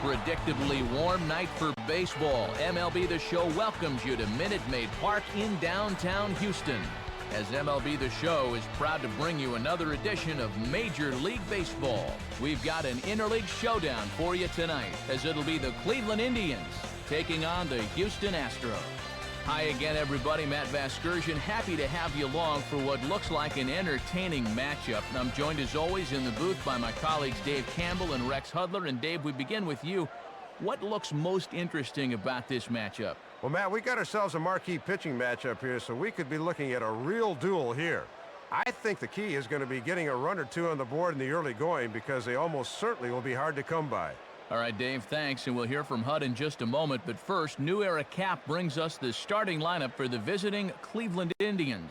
Predictably warm night for baseball. MLB The Show welcomes you to Minute Maid Park in downtown Houston, as MLB The Show is proud to bring you another edition of Major League Baseball. We've got an interleague showdown for you tonight, as it'll be the Cleveland Indians taking on the Houston Astros. Hi again, everybody. Matt Vasgersian, happy to have you along for what looks like an entertaining matchup. I'm joined, as always, in the booth by my colleagues Dave Campbell and Rex Hudler. And Dave, we begin with you. What looks most interesting about this matchup? Well, Matt, we got ourselves a marquee pitching matchup here, so we could be looking at a real duel here. I think the key is going to be getting a run or two on the board in the early going, because they almost certainly will be hard to come by. All right, Dave, thanks, and we'll hear from Hud in just a moment. But first, New Era Cap brings us the starting lineup for the visiting Cleveland Indians.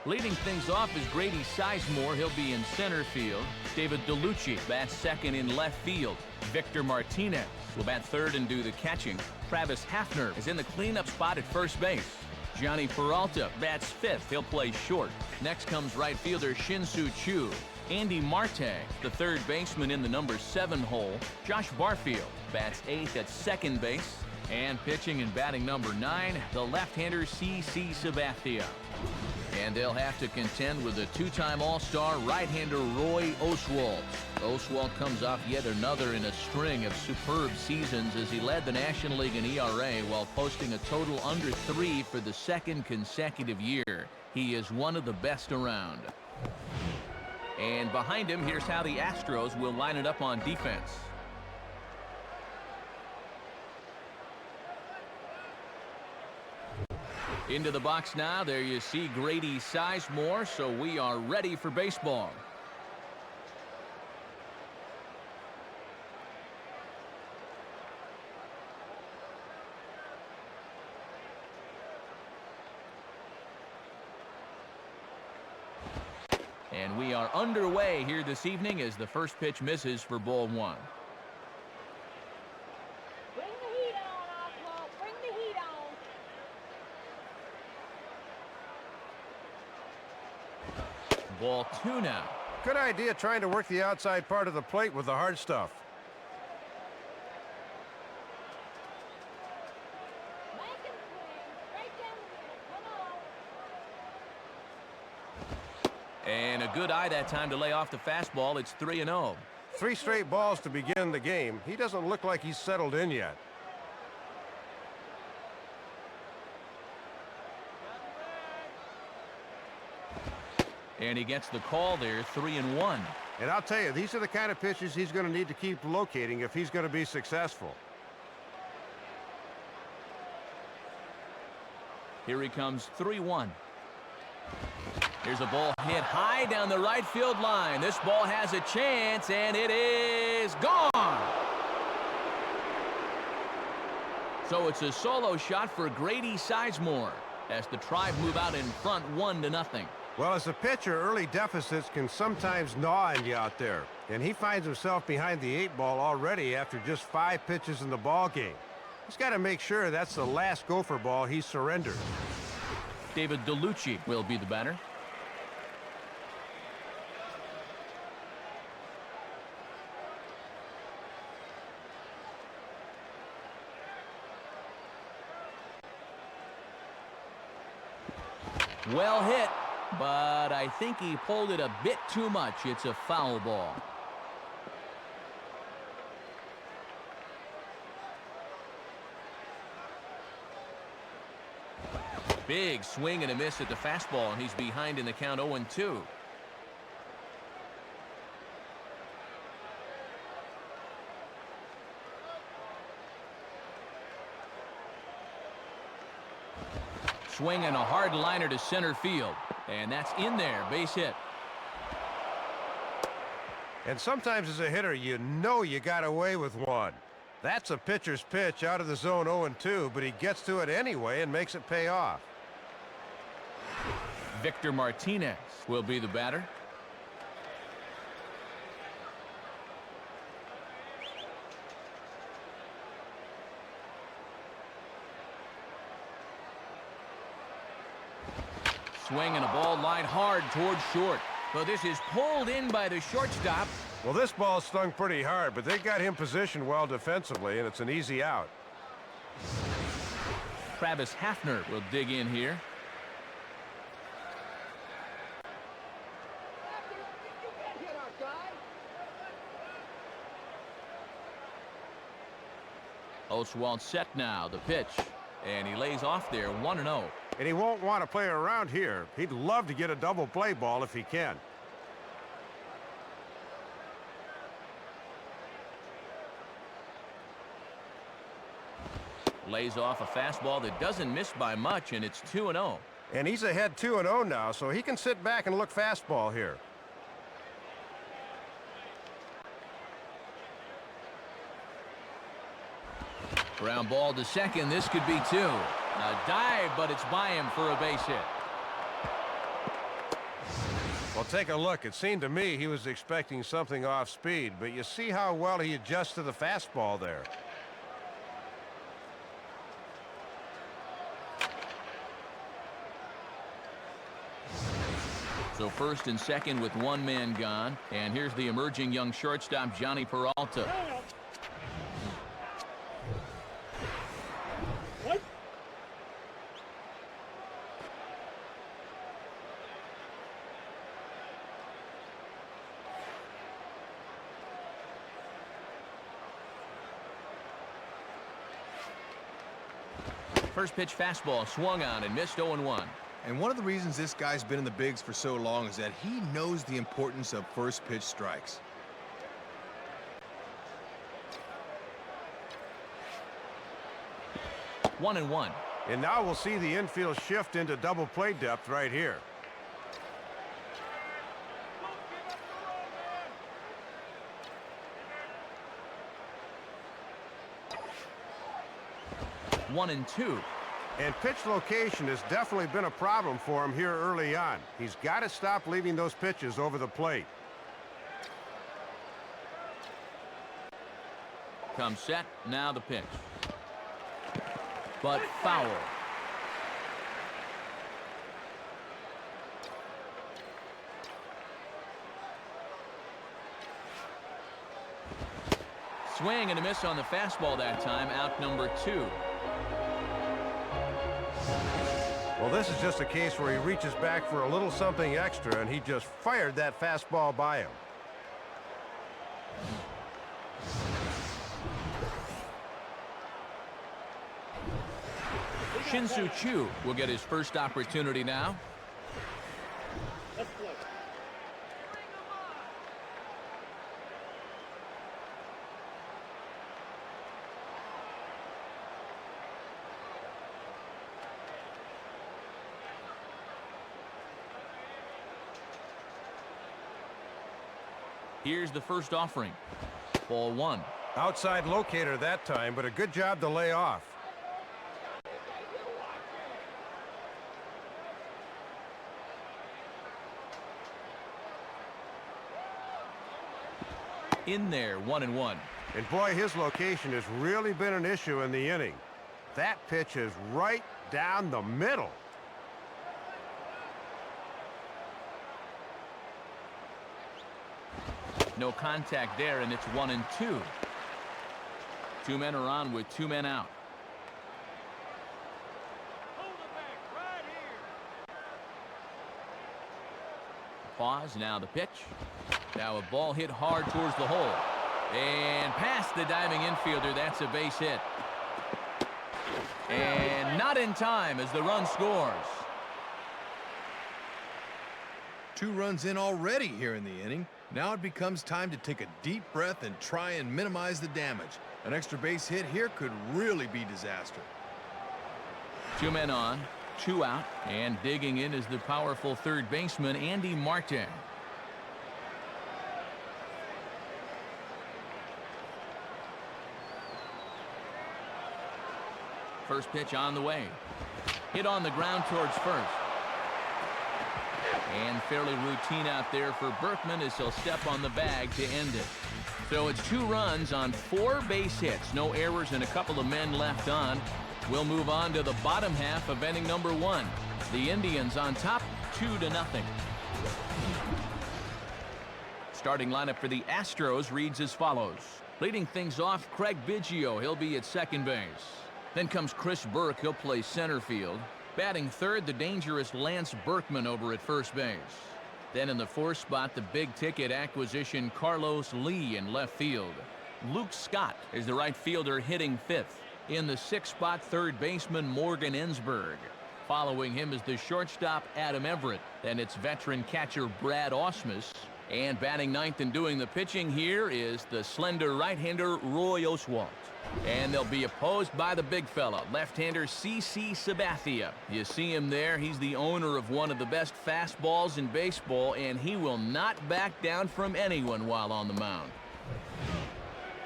Leading things off is Grady Sizemore. He'll be in center field. David DeLucci bats second in left field. Victor Martinez will bat third and do the catching. Travis Hafner is in the cleanup spot at first base. Johnny Peralta bats fifth. He'll play short. Next comes right fielder Shin-Soo Choo. Andy Marte, the third baseman in the number 7 hole. Josh Barfield bats eighth at second base. And pitching and batting number 9, the left-hander CC Sabathia. And they'll have to contend with the two-time All-Star right-hander Roy Oswalt. Oswalt comes off yet another in a string of superb seasons as he led the National League in ERA while posting a total under 3 for the second consecutive year. He is one of the best around. And behind him, here's how the Astros will line it up on defense. Into the box now. There you see Grady Sizemore, so we are ready for baseball. And we are underway here this evening as the first pitch misses for ball 1. Bring the heat on, Oswald. Bring the heat on. Ball 2 now. Good idea trying to work the outside part of the plate with the hard stuff. Make him swing. Straight down the middle. Come on. And a good eye that time to lay off the fastball. It's 3-0. 3 straight balls to begin the game. He doesn't look like he's settled in yet. And he gets the call there, 3-1. And I'll tell you, these are the kind of pitches he's going to need to keep locating if he's going to be successful. Here he comes, 3-1. Here's a ball hit high down the right field line. This ball has a chance, and it is gone. So it's a solo shot for Grady Sizemore as the Tribe move out in front 1-0. Well, as a pitcher, early deficits can sometimes gnaw on you out there. And he finds himself behind the 8 ball already after just 5 pitches in the ball game. He's got to make sure that's the last gopher ball he surrendered. David DeLucci will be the batter. Well hit, but I think he pulled it a bit too much. It's a foul ball. Big swing and a miss at the fastball, and he's behind in the count 0-2. Swing and a hard liner to center field. And that's in there, base hit. And sometimes as a hitter, you know you got away with one. That's a pitcher's pitch out of the zone 0-2, but he gets to it anyway and makes it pay off. Victor Martinez will be the batter. Swing and a ball lined hard towards short. But this is pulled in by the shortstop, Well, this ball stung pretty hard, but they got him positioned well defensively, and it's an easy out. Travis Hafner will dig in here. Oswalt set now, the pitch. And he lays off there, 1-0. And he won't want to play around here. He'd love to get a double play ball if he can. Lays off a fastball that doesn't miss by much, and it's 2-0. And he's ahead 2-0 now, so he can sit back and look fastball here. Ground ball to second. This could be two. A dive, but it's by him for a base hit. Well, take a look. It seemed to me he was expecting something off speed, but you see how well he adjusts to the fastball there. So first and second with one man gone. And here's the emerging young shortstop, Johnny Peralta. First pitch fastball swung on and missed 0-1. And one of the reasons this guy's been in the bigs for so long is that he knows the importance of first pitch strikes. One and one. And now we'll see the infield shift into double play depth right here. One and two. And pitch location has definitely been a problem for him here early on. He's got to stop leaving those pitches over the plate. Comes set, now the pitch. But foul. Swing and a miss on the fastball that time, out number 2. Well, this is just a case where he reaches back for a little something extra, and he just fired that fastball by him. Shin-Soo Choo will get his first opportunity now. Here's the first offering. Ball 1. Outside locator that time, but a good job to lay off. In there, 1-1. And boy, his location has really been an issue in the inning. That pitch is right down the middle. No contact there, and it's 1-2. 2 men are on with 2 men out. Pause, now the pitch. Now a ball hit hard towards the hole. And past the diving infielder, that's a base hit. And not in time as the run scores. 2 runs in already here in the inning. Now it becomes time to take a deep breath and try and minimize the damage. An extra base hit here could really be disaster. 2 men on, 2 out, and digging in is the powerful third baseman, Andy Marte. First pitch on the way. Hit on the ground towards first. And fairly routine out there for Berkman as he'll step on the bag to end it. So it's 2 runs on 4 base hits. No errors and a couple of men left on. We'll move on to the bottom half of inning number 1. The Indians on top 2-0. starting lineup for the Astros reads as follows. Leading things off, Craig Biggio. He'll be at second base. Then comes Chris Burke. He'll play center field. Batting third, the dangerous Lance Berkman over at first base. Then in the fourth spot, the big-ticket acquisition Carlos Lee in left field. Luke Scott is the right fielder hitting fifth. In the sixth spot, third baseman Morgan Ensberg. Following him is the shortstop Adam Everett. Then it's veteran catcher Brad Ausmus. And batting ninth and doing the pitching here is the slender right-hander Roy Oswalt. And they'll be opposed by the big fella, left-hander CC Sabathia. You see him there. He's the owner of one of the best fastballs in baseball, and he will not back down from anyone while on the mound.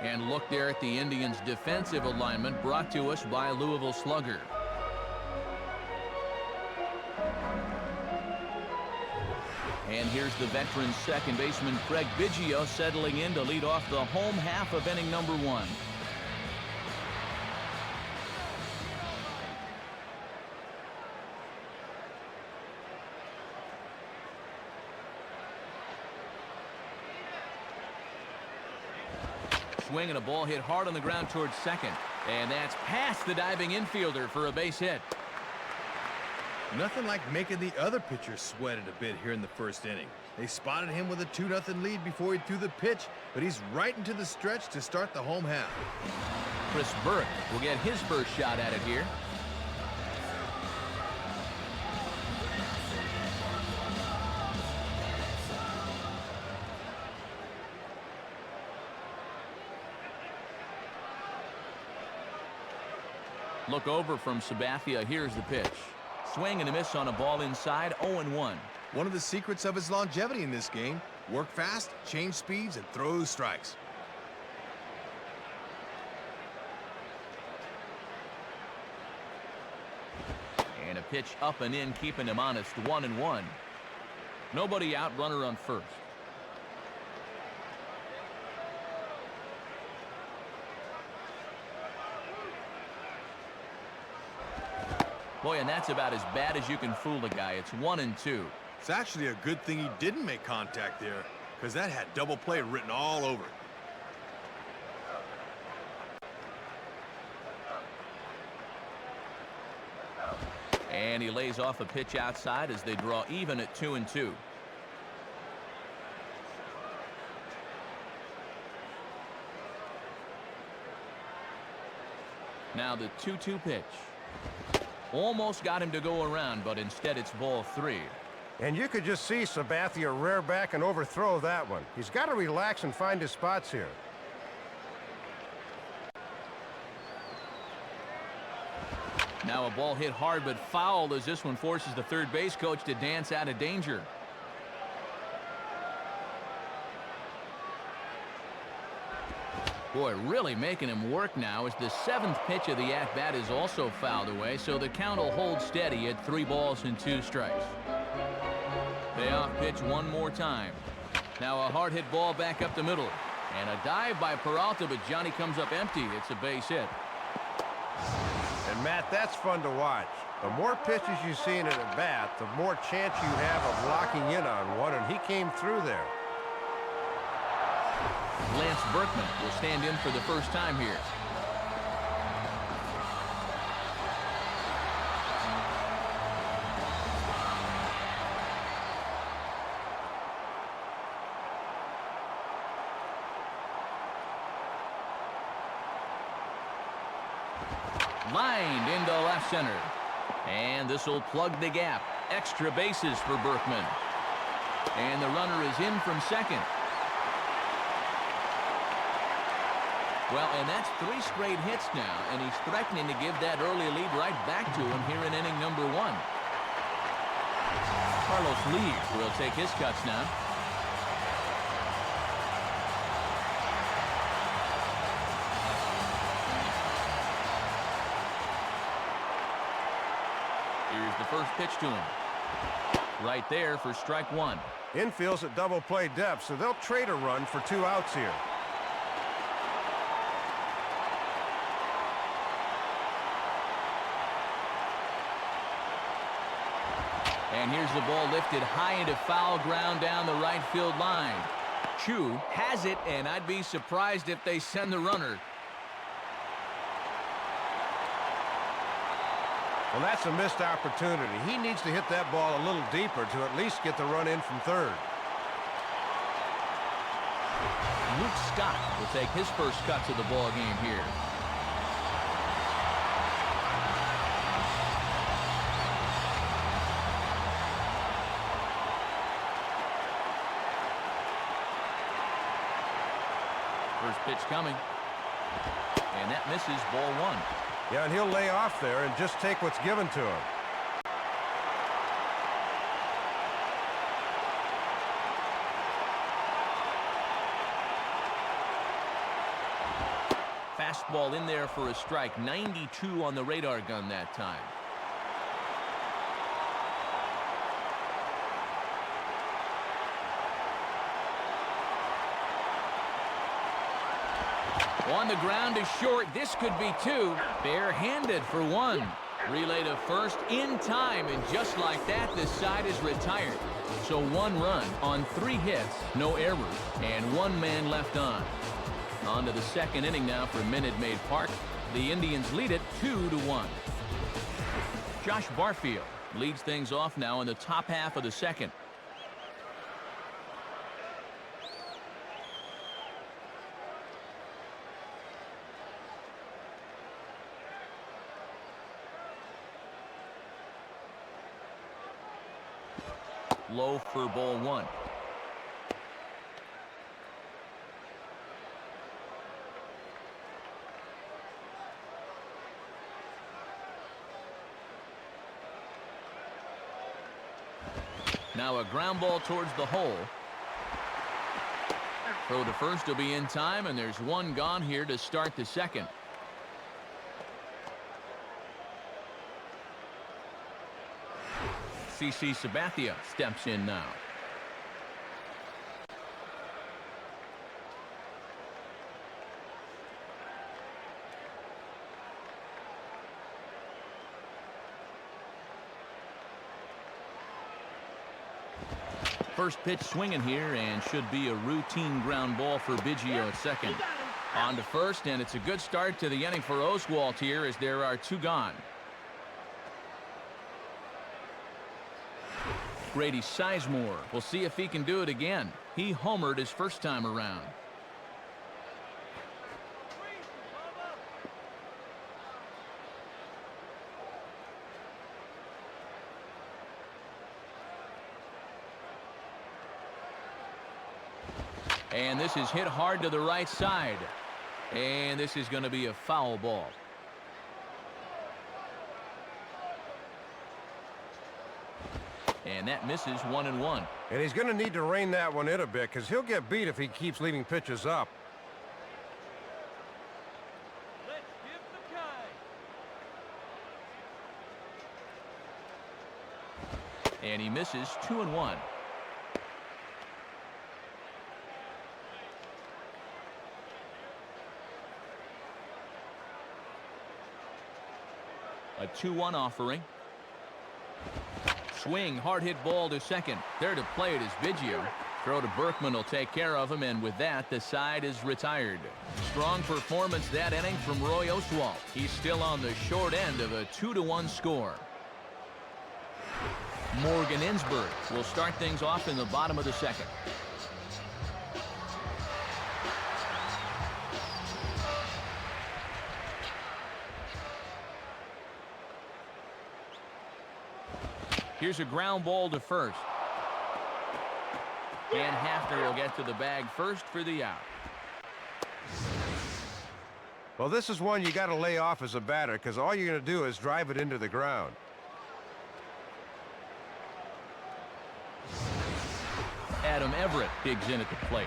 And look there at the Indians' defensive alignment brought to us by Louisville Slugger. And here's the veteran second baseman Craig Biggio settling in to lead off the home half of inning number one. Swing and a ball hit hard on the ground towards second. And that's past the diving infielder for a base hit. Nothing like making the other pitcher sweat it a bit here in the first inning. They spotted him with a 2-0 lead before he threw the pitch, but he's right into the stretch to start the home half. Chris Burke will get his first shot at it here. Look over from Sabathia. Here's the pitch. Swing and a miss on a ball inside, 0-1. One of the secrets of his longevity in this game, work fast, change speeds, and throw strikes. And a pitch up and in, keeping him honest, 1-1. Nobody out, runner on first. Boy, and that's about as bad as you can fool a guy. It's 1-2. It's actually a good thing he didn't make contact there, because that had double play written all over it. And he lays off a pitch outside as they draw even at 2-2. Now the 2-2 pitch. Almost got him to go around, but instead it's ball three. And you could just see Sabathia rear back and overthrow that one. He's got to relax and find his spots here. Now a ball hit hard but foul as this one forces the third base coach to dance out of danger. Boy, really making him work now as the seventh pitch of the at-bat is also fouled away, so the count will hold steady at 3 balls and 2 strikes. Payoff pitch one more time. Now a hard hit ball back up the middle. And a dive by Peralta, but Johnny comes up empty. It's a base hit. And Matt, that's fun to watch. The more pitches you see in an at-bat, the more chance you have of locking in on one, and he came through there. Lance Berkman will stand in for the first time here. Lined into left center. And this will plug the gap. Extra bases for Berkman. And the runner is in from second. Well, and that's 3 straight hits now, and he's threatening to give that early lead right back to him here in inning number 1. Carlos Lee will take his cuts now. Here's the first pitch to him. Right there for strike 1. Infield's at double play depth, so they'll trade a run for 2 outs here. And here's the ball lifted high into foul ground down the right field line. Chu has it, and I'd be surprised if they send the runner. Well, that's a missed opportunity. He needs to hit that ball a little deeper to at least get the run in from third. Luke Scott will take his first cut to the ball game here. First pitch coming. And that misses, ball one. Yeah, and he'll lay off there and just take what's given to him. Fastball in there for a strike. 92 on the radar gun that time. On the ground is short. This could be two. Barehanded for one. Relay to first in time, and just like that, the side is retired. So 1 run on 3 hits, no errors, and 1 man left on. On to the second inning now for Minute Maid Park. The Indians lead it 2-1. Josh Barfield leads things off now in the top half of the second. Low for ball one. Now a ground ball towards the hole. Throw to first will be in time, and there's 1 gone here to start the second. CC Sabathia steps in now. First pitch swinging here, and should be a routine ground ball for Biggio at second. On to first, and it's a good start to the inning for Oswalt here as there are 2 gone. Grady Sizemore will see if he can do it again. He homered his first time around. And this is hit hard to the right side. And this is going to be a foul ball. And that misses 1-1. And he's going to need to rein that one in a bit because he'll get beat if he keeps leaving pitches up. Let's give the kind. And he misses 2-1. A 2-1 offering. Swing, hard hit ball to second. There to play it is Biggio. Throw to Berkman will take care of him, and with that, the side is retired. Strong performance that inning from Roy Oswalt. He's still on the short end of a 2-1 score. Morgan Insberg will start things off in the bottom of the second. Here's a ground ball to first. And Hafner will get to the bag first for the out. Well, this is one you got to lay off as a batter because all you're going to do is drive it into the ground. Adam Everett digs in at the plate.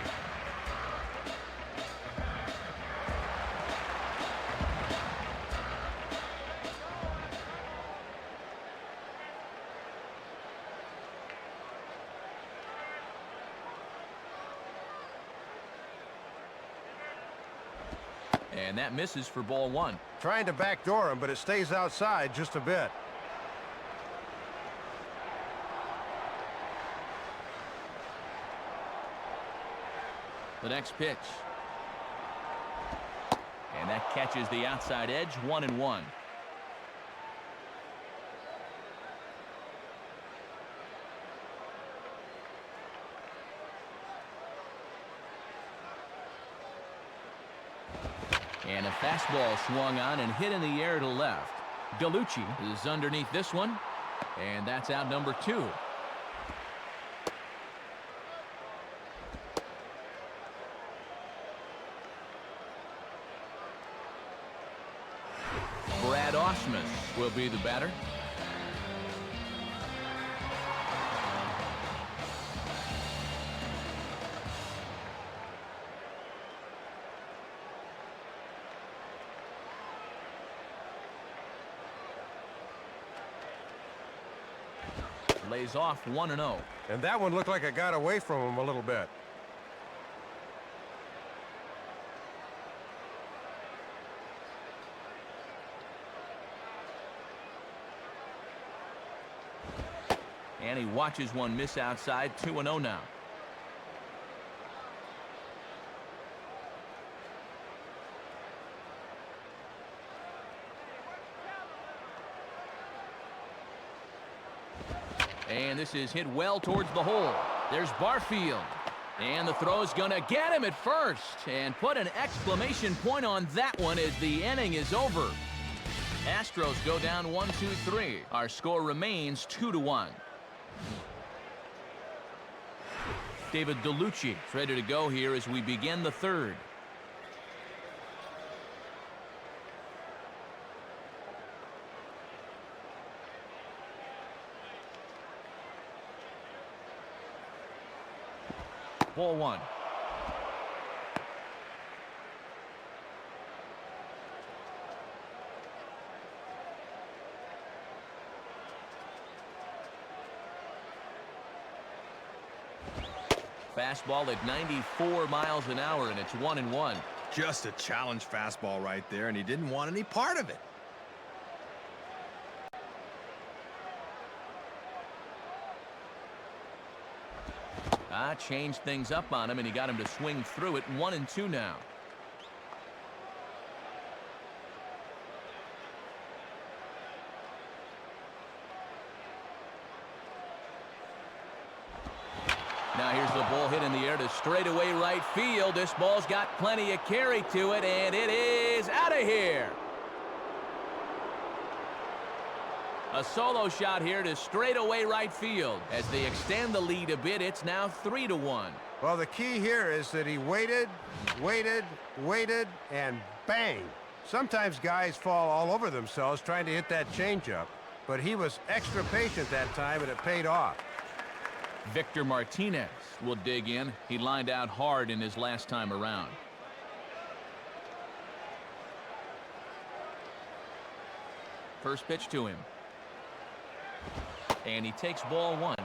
And that misses for ball one. Trying to backdoor him, but it stays outside just a bit. The next pitch. And that catches the outside edge, 1-1. And a fastball swung on and hit in the air to left. DeLucci is underneath this one. And that's out number 2. Brad Osmus will be the batter. Lays off 1-0. And that one looked like it got away from him a little bit. And he watches one miss outside, 2-0 now. And this is hit well towards the hole. There's Barfield. And the throw is going to get him at first. And put an exclamation point on that one as the inning is over. Astros go down 1-2-3. Our score remains 2-1. David DeLucci is ready to go here as we begin the third. Ball 1. Fastball at 94 miles an hour, and it's 1-1. Just a challenge fastball right there, and he didn't want any part of it. Changed things up on him, and he got him to swing through it. 1-2 now. Now here's the ball hit in the air to straightaway right field. This ball's got plenty of carry to it, and it is out of here. A solo shot here to straightaway right field. As they extend the lead a bit, it's now 3-1. Well, the key here is that he waited, and bang. Sometimes guys fall all over themselves trying to hit that changeup, but he was extra patient that time, and it paid off. Victor Martinez will dig in. He lined out hard in his last time around. First pitch to him. And he takes ball 1.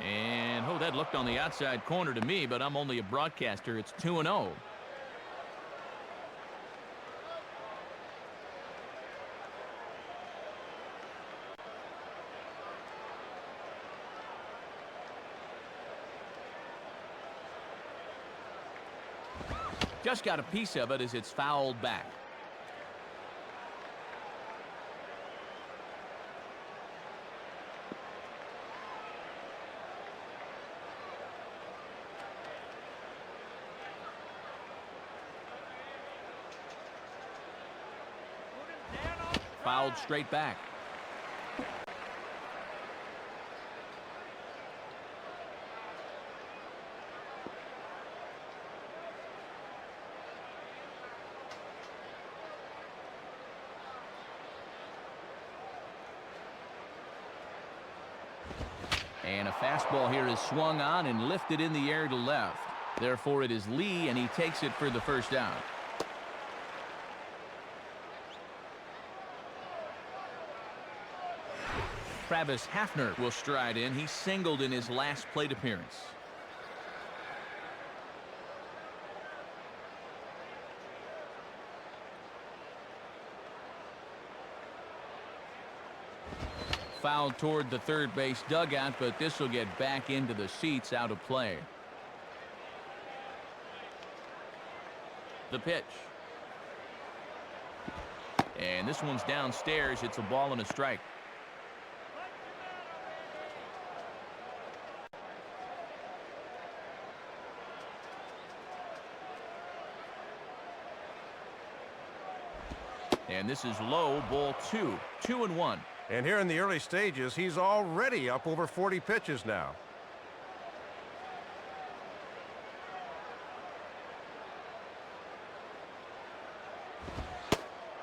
And that looked on the outside corner to me, but I'm only a broadcaster. It's 2-0. Just got a piece of it as it's fouled back. Fouled straight back. And a fastball here is swung on and lifted in the air to left. Therefore, it is Lee, and he takes it for the first down. Travis Hafner will stride in. He singled in his last plate appearance. Fouled toward the third base dugout, but this will get back into the seats, out of play. The pitch. And this one's downstairs. It's a ball and a strike. And this is low, ball 2. 2-1. And here in the early stages, he's already up over 40 pitches now.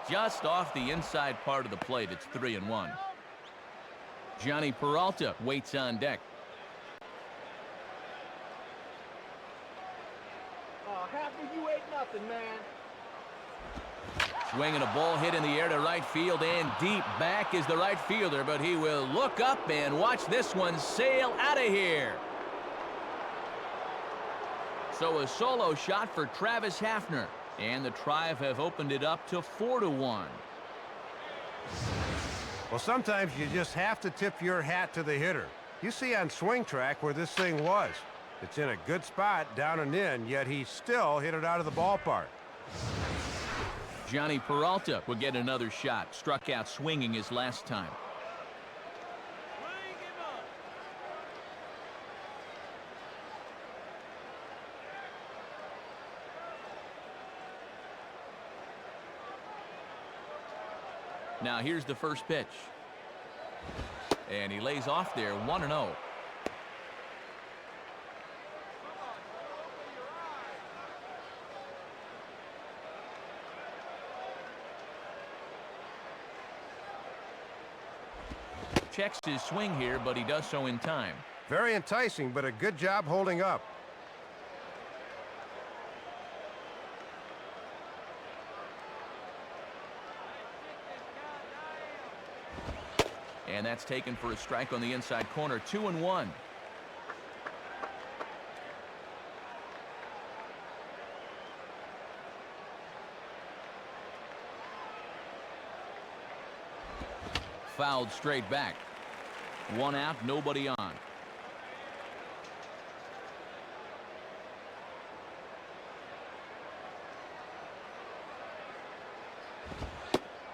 Just off the inside part of the plate. It's 3-1. Johnny Peralta waits on deck. Oh, Hafner, you ain't nothing, man. Swinging a ball hit in the air to right field, and deep back is the right fielder, but he will look up and watch this one sail out of here. So a solo shot for Travis Hafner, and the Tribe have opened it up to 4-1. Well, sometimes you just have to tip your hat to the hitter. You see on swing track where this thing was. It's in a good spot, down and in, yet he still hit it out of the ballpark. Johnny Peralta will get another shot. Struck out swinging his last time. Bring him up. Now here's the first pitch. And he lays off there, 1-0. Checks his swing here, but he does so in time. Very enticing, but a good job holding up. And that's taken for a strike on the inside corner. 2-1. Fouled straight back. One out, nobody on.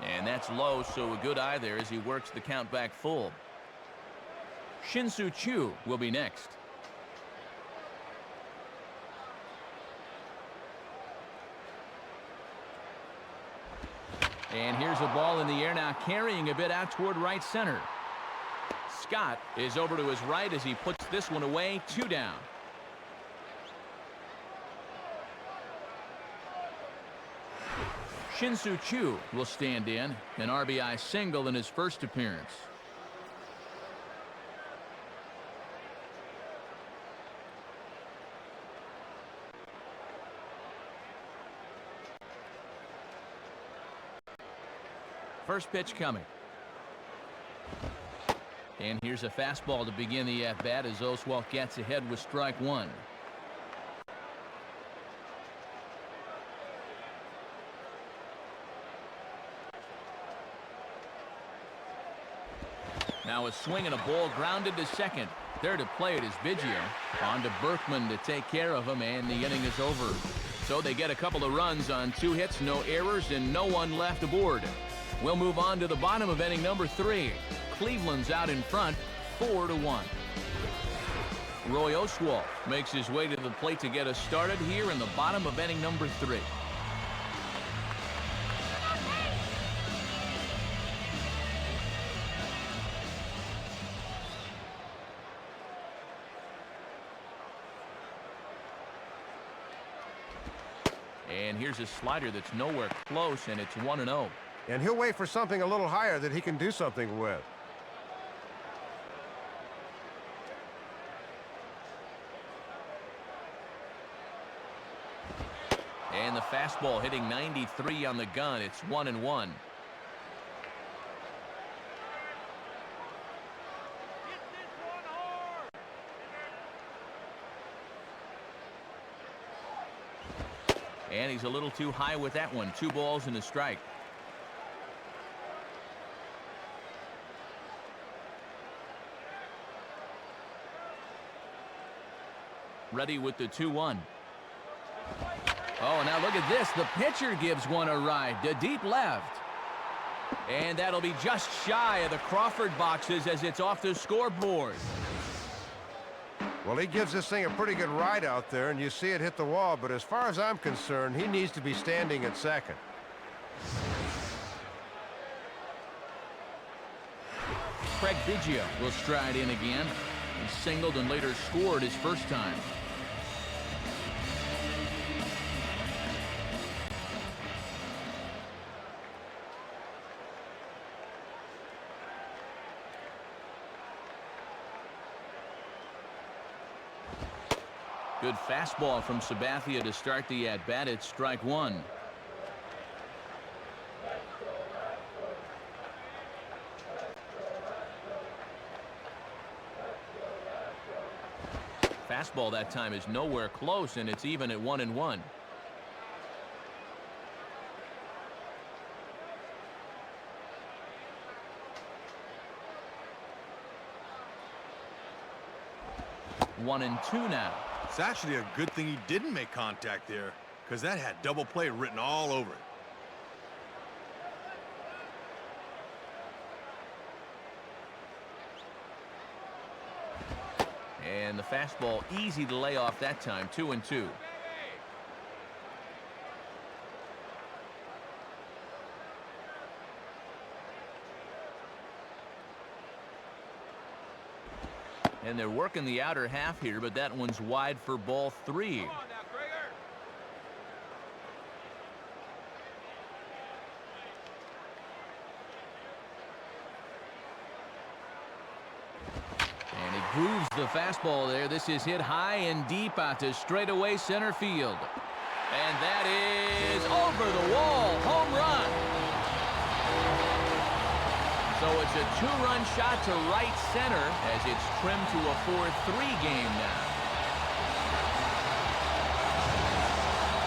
And that's low, so a good eye there as he works the count back full. Shin-Soo Choo will be next. And here's a ball in the air now, carrying a bit out toward right center. Scott is over to his right as he puts this one away. 2 down. Shin-Soo Choo will stand in, an RBI single in his first appearance. First pitch coming. And here's a fastball to begin the at-bat as Oswalt gets ahead with strike 1. Now a swing and a ball grounded to second. There to play it is Biggio. On to Berkman to take care of him, and the inning is over. So they get a couple of runs on 2 hits, no errors, and no one left aboard. We'll move on to the bottom of inning number 3. Cleveland's out in front, 4-1. Roy Oswalt makes his way to the plate to get us started here in the bottom of inning number 3. And here's a slider that's nowhere close, and it's 1-0. And he'll wait for something a little higher that he can do something with. And the fastball hitting 93 on the gun. It's 1-1. And he's a little too high with that one. 2 balls and a strike. Ready with the 2-1. Oh, now look at this. The pitcher gives one a ride to deep left. And that'll be just shy of the Crawford boxes as it's off the scoreboard. Well, he gives this thing a pretty good ride out there, and you see it hit the wall, but as far as I'm concerned, he needs to be standing at second. Craig Biggio will stride in again. He singled and later scored his first time. Good fastball from Sabathia to start the at-bat. It's strike 1. Fastball that time is nowhere close, and it's even at 1-1. One and two now. It's actually a good thing he didn't make contact there, because that had double play written all over it. And the fastball easy to lay off that time. 2-2. And they're working the outer half here, but that one's wide for ball 3. Come on now, Krieger. And he grooves the fastball there. This is hit high and deep out to straightaway center field. And that is over the wall. Home run. So it's a 2-run shot to right center as it's trimmed to a 4-3 game now.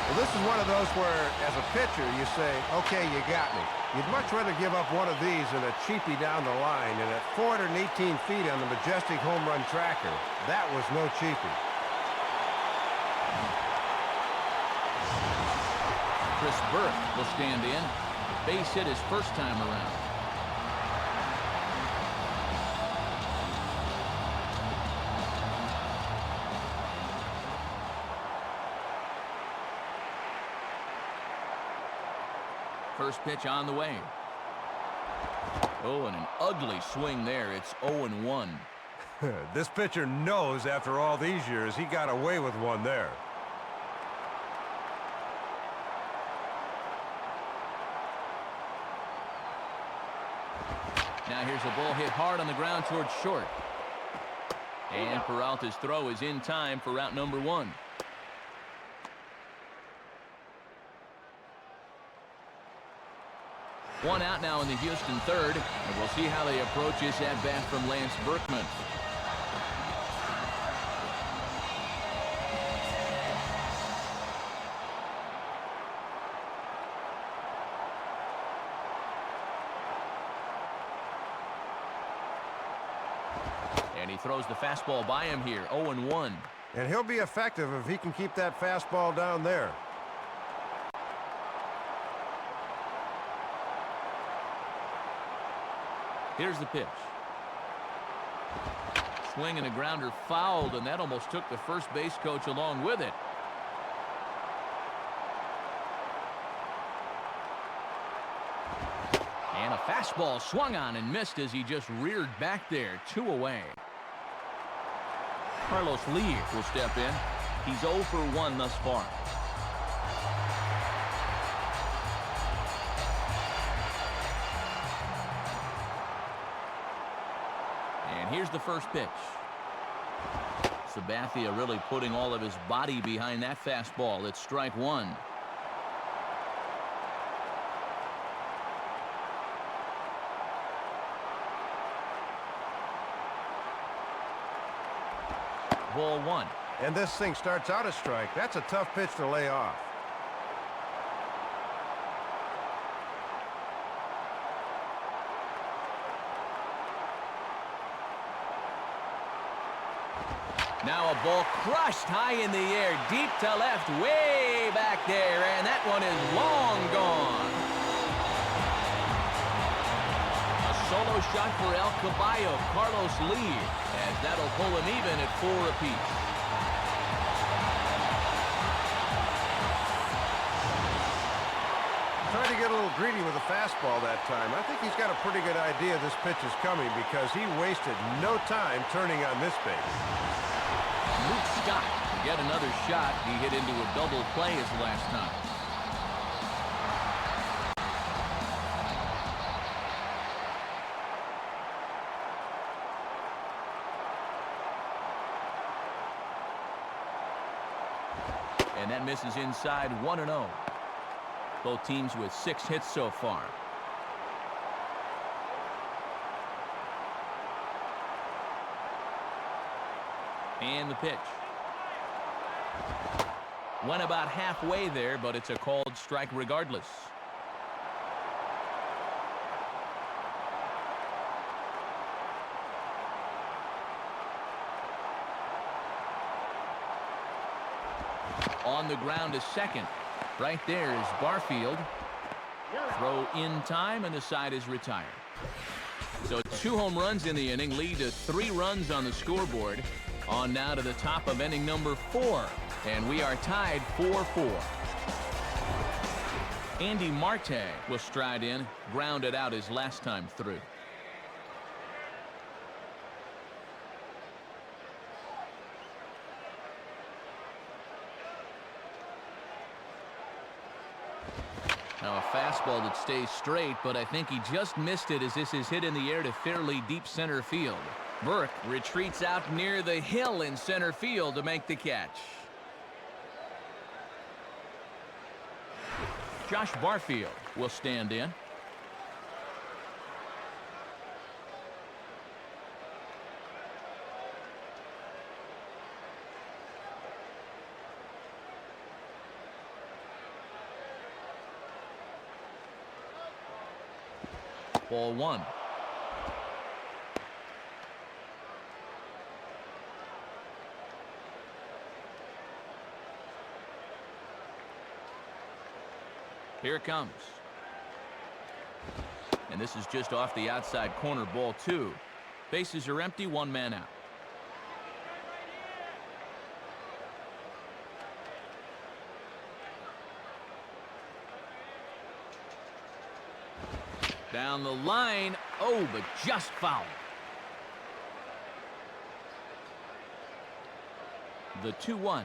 Well, this is one of those where, as a pitcher, you say, okay, you got me. You'd much rather give up one of these than a cheapie down the line. And at 418 feet on the majestic home run tracker, that was no cheapie. Chris Burke will stand in. Base hit his first time around. First pitch on the way. Oh, and an ugly swing there. It's 0-1. This pitcher knows after all these years he got away with one there. Now here's a ball hit hard on the ground towards short. And Peralta's throw is in time for route number 1. One out now in the Houston third, and we'll see how they approach this at-bat from Lance Berkman. And he throws the fastball by him here, 0-1. And he'll be effective if he can keep that fastball down there. Here's the pitch. Swing and a grounder fouled, and that almost took the first base coach along with it. And a fastball swung on and missed as he just reared back there. 2 away. Carlos Lee will step in. He's 0 for 1 thus far. And here's the first pitch. Sabathia really putting all of his body behind that fastball. It's strike 1. Ball 1. And this thing starts out a strike. That's a tough pitch to lay off. Now a ball crushed high in the air, deep to left, way back there, and that one is long gone. A solo shot for El Caballo. Carlos lead, as that'll pull him even at 4 apiece. Tried to get a little greedy with the fastball that time. I think he's got a pretty good idea this pitch is coming because he wasted no time turning on this base. Luke Scott to get another shot. He hit into a double play his last time. And that misses inside 1-0. Both teams with 6 hits so far. And the pitch. Went about halfway there, but it's a called strike regardless. On the ground to second. Right there is Barfield. Throw in time, and the side is retired. So 2 home runs in the inning lead to 3 runs on the scoreboard. On now to the top of inning number 4. And we are tied 4-4. Andy Marte will stride in, grounded out his last time through. Now a fastball that stays straight, but I think he just missed it as this is hit in the air to fairly deep center field. Burke retreats out near the hill in center field to make the catch. Josh Barfield will stand in. Ball 1. Here it comes. And this is just off the outside corner, ball 2. Bases are empty, 1 man out. Down the line. Oh, but just foul. The 2-1.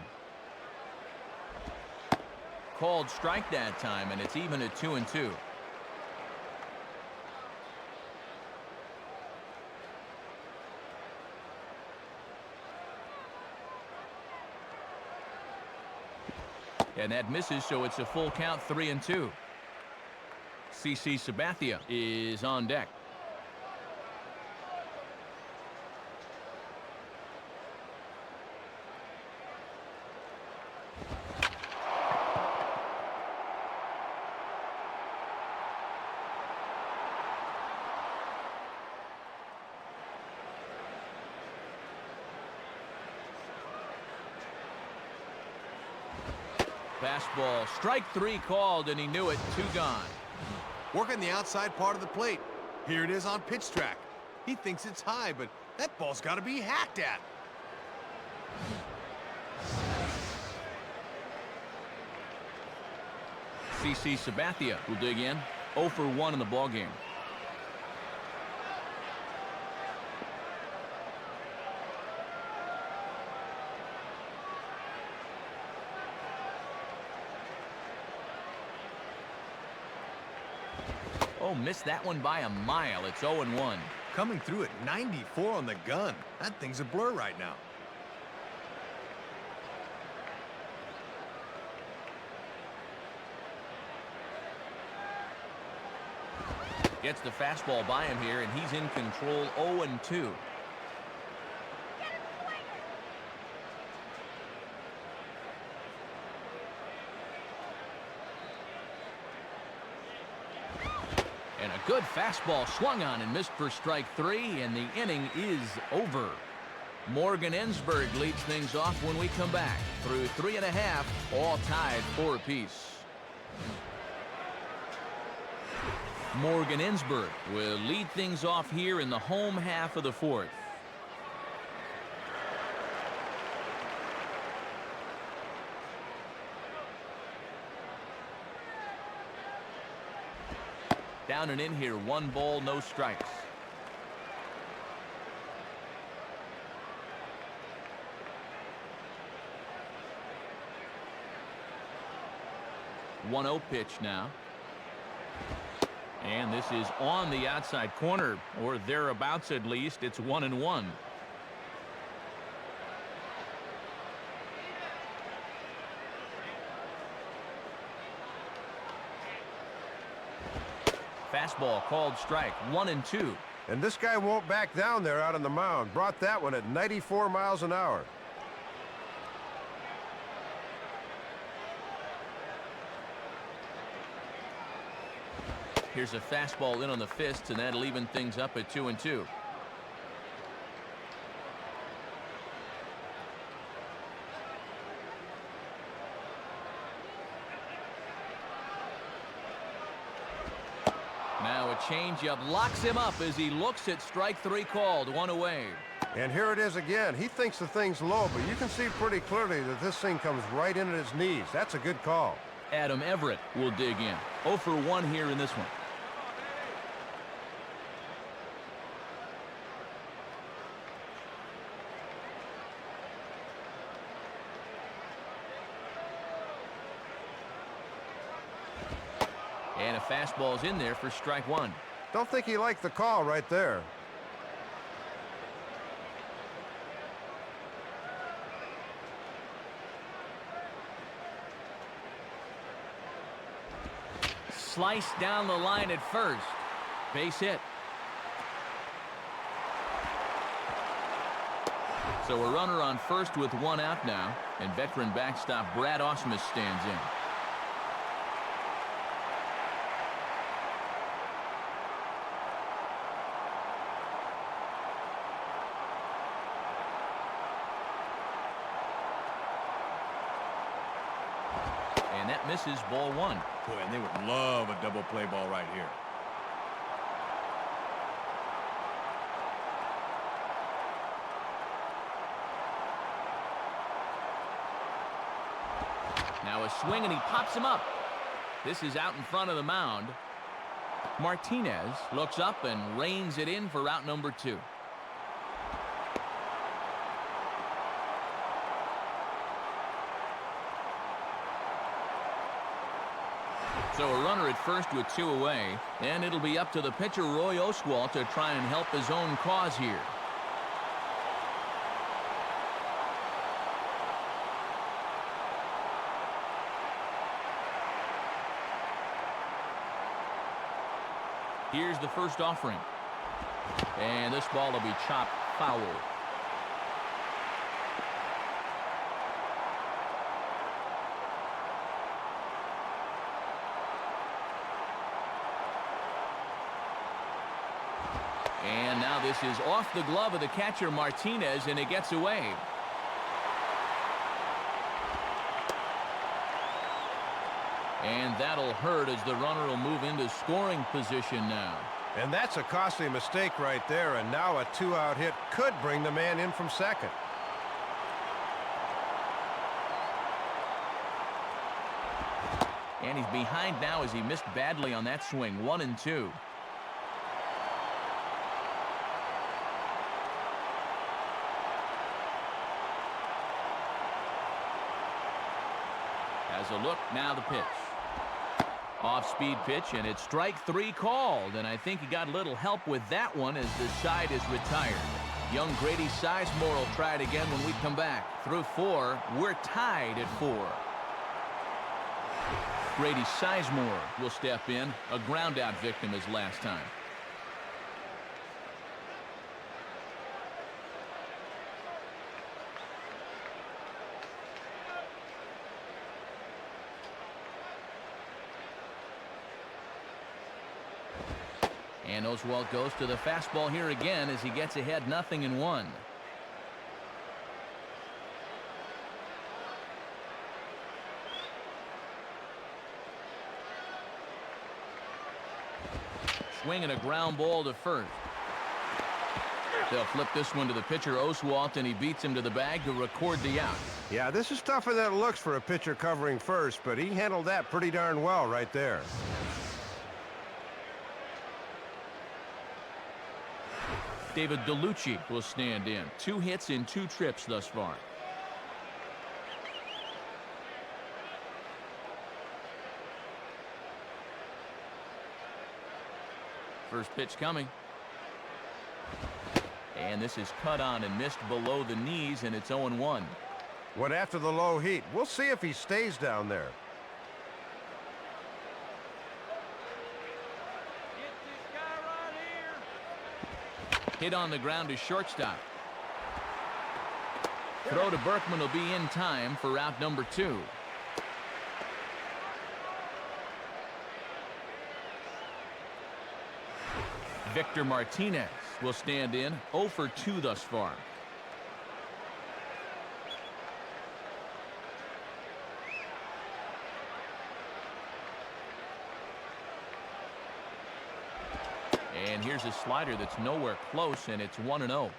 Called strike that time, and it's even at 2-2. And that misses, so it's a full count, 3-2. CC Sabathia is on deck. Fastball, strike 3 called, and he knew it. 2 gone. Working the outside part of the plate. Here it is on pitch track. He thinks it's high, but that ball's got to be hacked at. CC Sabathia will dig in. 0 for 1 in the ballgame. Oh, missed that one by a mile. It's 0-1. Coming through at 94 on the gun. That thing's a blur right now. Gets the fastball by him here, and he's in control. 0-2. And a good fastball swung on and missed for strike 3, and the inning is over. Morgan Ensberg leads things off when we come back. Through 3.5, all tied 4 apiece. Morgan Ensberg will lead things off here in the home half of the 4th. Down and in here, 1 ball, no strikes. One 0 pitch now. And this is on the outside corner, or thereabouts at least. It's 1-1. Fastball called strike, 1-2. And this guy won't back down there out on the mound. Brought that one at 94 miles an hour. Here's a fastball in on the fist, and that'll even things up at 2-2. Now a changeup locks him up as he looks at strike 3 called, 1 away. And here it is again. He thinks the thing's low, but you can see pretty clearly that this thing comes right in at his knees. That's a good call. Adam Everett will dig in. 0 for 1 here in this one. And a fastball's in there for strike 1. Don't think he liked the call right there. Sliced down the line at first. Base hit. So a runner on first with 1 out now, and veteran backstop Brad Ausmus stands in. And that misses, ball 1. Boy, and they would love a double play ball right here. Now a swing, and he pops him up. This is out in front of the mound. Martinez looks up and reins it in for out number 2. So a runner at first with 2 away, and it'll be up to the pitcher Roy Oswalt to try and help his own cause here. Here's the first offering, and this ball will be chopped foul. And now this is off the glove of the catcher Martinez, and it gets away. And that'll hurt as the runner will move into scoring position now. And that's a costly mistake right there, and now a 2-out hit could bring the man in from second. And he's behind now as he missed badly on that swing. 1-2. Has a look, now the pitch. Off-speed pitch, and it's strike 3 called, and I think he got a little help with that one as the side is retired. Young Grady Sizemore will try it again when we come back. Through 4, we're tied at 4. Grady Sizemore will step in, a ground-out victim as last time. And Oswalt goes to the fastball here again as he gets ahead 0-1. swing and a ground ball to first. They'll flip this one to the pitcher, Oswalt, and he beats him to the bag to record the out. Yeah, this is tougher than it looks for a pitcher covering first, but he handled that pretty darn well right there. David DeLucci will stand in. 2 hits in 2 trips thus far. First pitch coming. And this is cut on and missed below the knees, and it's 0-1. Went after the low heat. We'll see if he stays down there. Get this guy right here. Hit on the ground to shortstop. Throw to Berkman will be in time for out number 2. Victor Martinez will stand in. 0 for 2 thus far. And here's a slider that's nowhere close, and it's 1-0.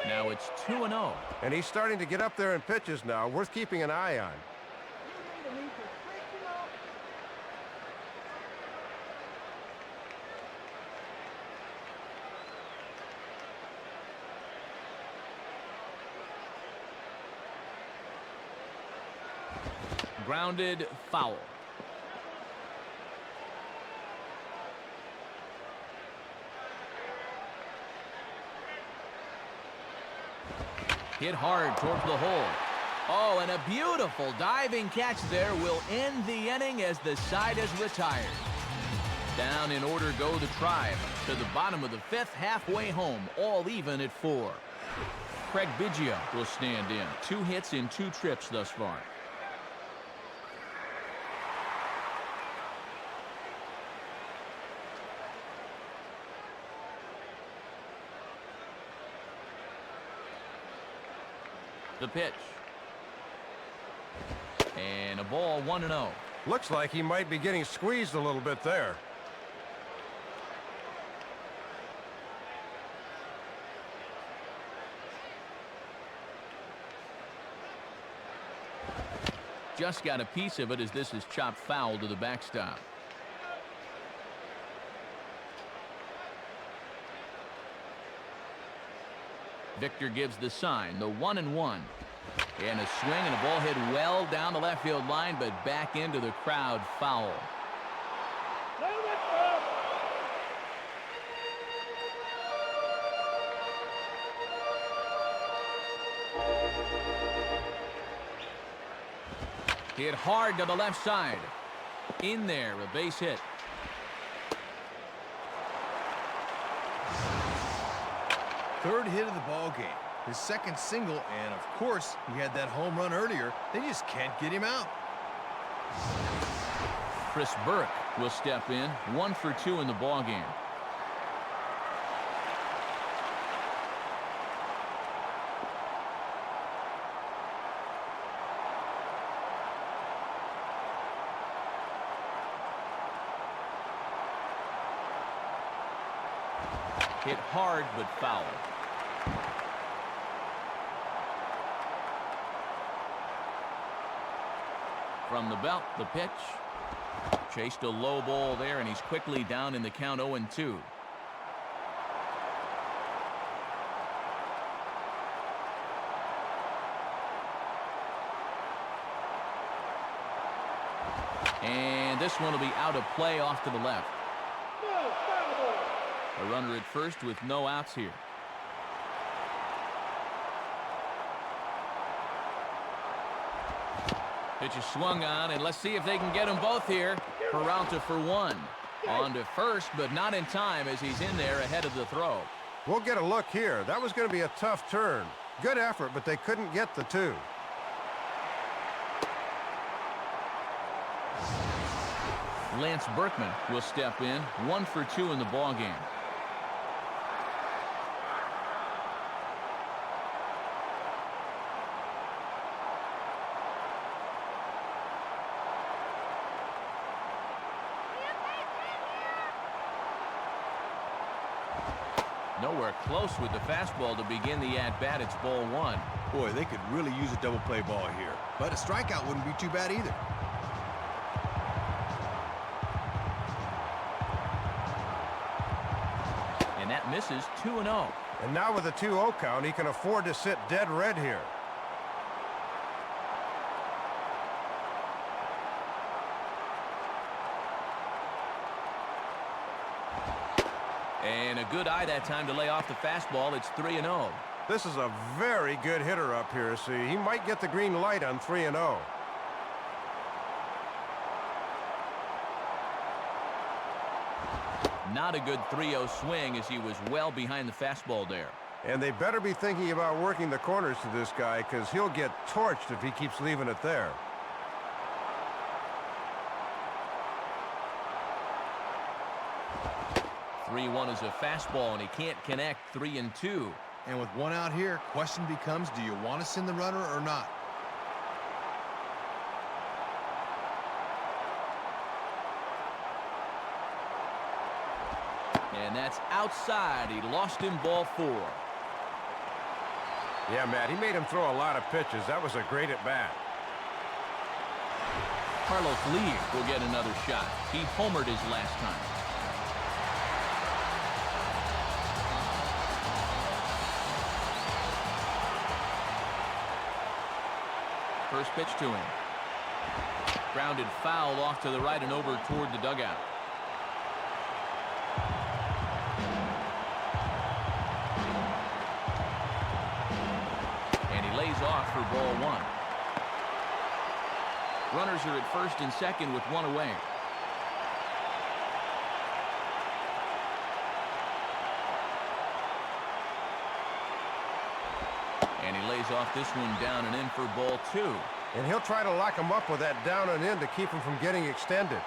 Now it's 2-0. And he's starting to get up there in pitches now. Worth keeping an eye on. You need to fix it up. Grounded foul. Hit hard towards the hole. Oh, and a beautiful diving catch there will end the inning as the side is retired. Down in order go the Tribe to the bottom of the 5th, halfway home, all even at 4. Craig Biggio will stand in. 2 hits in 2 trips thus far. The pitch. And a ball, 1-0. Looks like he might be getting squeezed a little bit there. Just got a piece of it as this is chopped foul to the backstop. Victor gives the sign, the 1-1. And a swing and a ball hit well down the left field line, but back into the crowd, foul. Move it, bro. Hit hard to the left side. In there, a base hit. Third hit of the ball game. His second single, and of course, he had that home run earlier. They just can't get him out. Chris Burke will step in. 1 for 2 in the ball game. Hit hard but foul. From the belt, the pitch. Chased a low ball there, and he's quickly down in the count 0-2. And this one will be out of play off to the left. No, foul ball. A runner at first with no outs here. Pitch is swung on, and let's see if they can get them both here. Peralta for 1. On to first, but not in time as he's in there ahead of the throw. We'll get a look here. That was going to be a tough turn. Good effort, but they couldn't get the 2. Lance Berkman will step in, 1 for 2 in the ball game. Nowhere close with the fastball to begin the at-bat. It's ball 1. Boy, they could really use a double play ball here, but a strikeout wouldn't be too bad either. And that misses 2-0. And now with a 2-0 count, he can afford to sit dead red here. And a good eye that time to lay off the fastball. It's 3-0. This is a very good hitter up here, so he might get the green light on 3-0. Not a good 3-0 swing as he was well behind the fastball there. And they better be thinking about working the corners to this guy, because he'll get torched if he keeps leaving it there. Three-1 is a fastball, and he can't connect. 3-2. And with 1 out here, question becomes, do you want to send the runner or not? And that's outside. He lost him, ball 4. Yeah, Matt, he made him throw a lot of pitches. That was a great at-bat. Carlos Lee will get another shot. He homered his last time. First pitch to him. Grounded foul off to the right and over toward the dugout. And he lays off for ball 1. Runners are at first and second with 1 away. And he lays off this one down and in for ball 2. And he'll try to lock him up with that down and in to keep him from getting extended.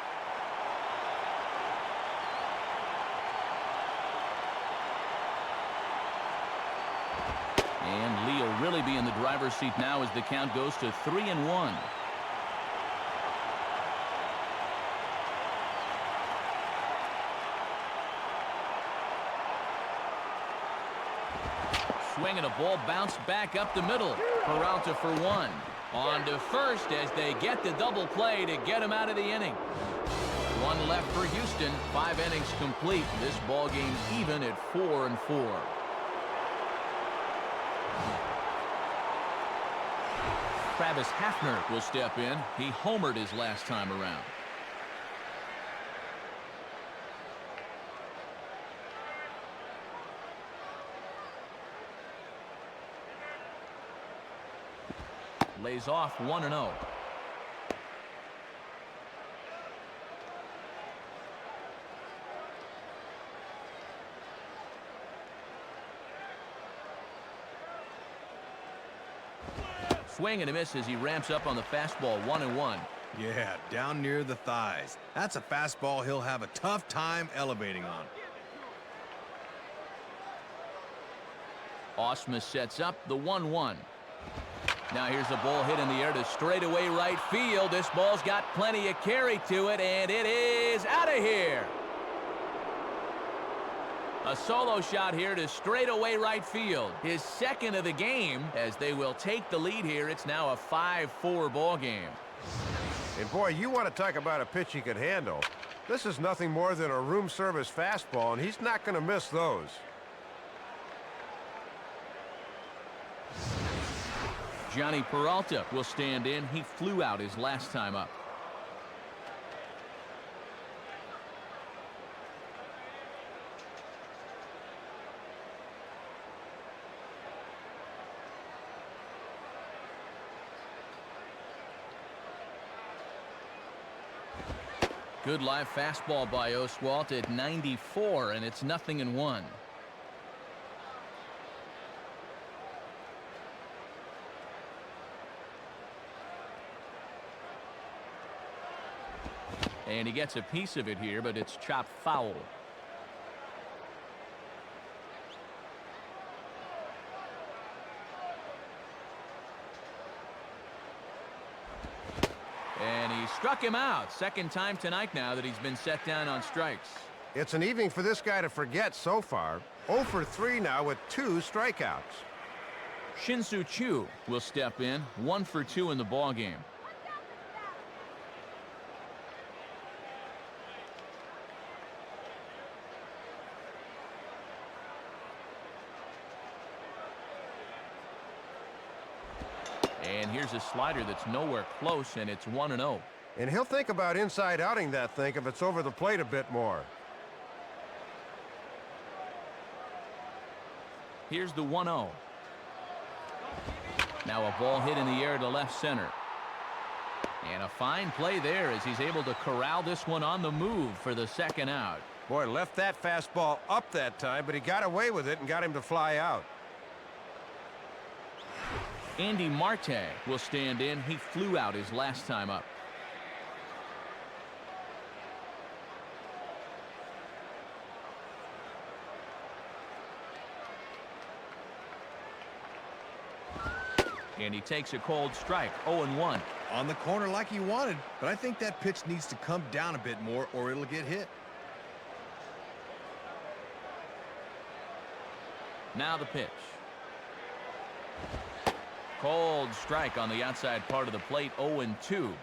And Lee will really be in the driver's seat now as the count goes to 3-1. Swing and a ball bounced back up the middle. Peralta for 1. On to first as they get the double play to get him out of the inning. 1 left for Houston. 5 innings complete. This ball game even at 4-4. Travis Hafner will step in. He homered his last time around. Lays off 1-0. Swing and a miss as he ramps up on the fastball. 1-1. Yeah, down near the thighs. That's a fastball he'll have a tough time elevating on. Ausmus sets up the 1-1. Now here's a ball hit in the air to straightaway right field. This ball's got plenty of carry to it, and it is out of here. A solo shot here to straightaway right field. His second of the game as they will take the lead here. It's now a 5-4 ball game. And boy, you want to talk about a pitch he could handle. This is nothing more than a room service fastball, and he's not going to miss those. Johnny Peralta will stand in. He flew out his last time up. Good live fastball by Oswalt at 94, and it's 0-1. And he gets a piece of it here, but it's chopped foul. And he struck him out. Second time tonight now that he's been set down on strikes. It's an evening for this guy to forget so far. 0 for 3 now with 2 strikeouts. Shin-Soo Choo will step in. 1 for 2 in the ballgame. And here's a slider that's nowhere close, and it's 1-0. And he'll think about inside outing that thing if it's over the plate a bit more. Here's the 1-0. Now a ball hit in the air to left center. And a fine play there as he's able to corral this one on the move for the second out. Boy, left that fastball up that time, but he got away with it and got him to fly out. Andy Marte will stand in. He flew out his last time up. And he takes a cold strike. 0-1. On the corner like he wanted, but I think that pitch needs to come down a bit more or it'll get hit. Now the pitch. Cold strike on the outside part of the plate. 0-2.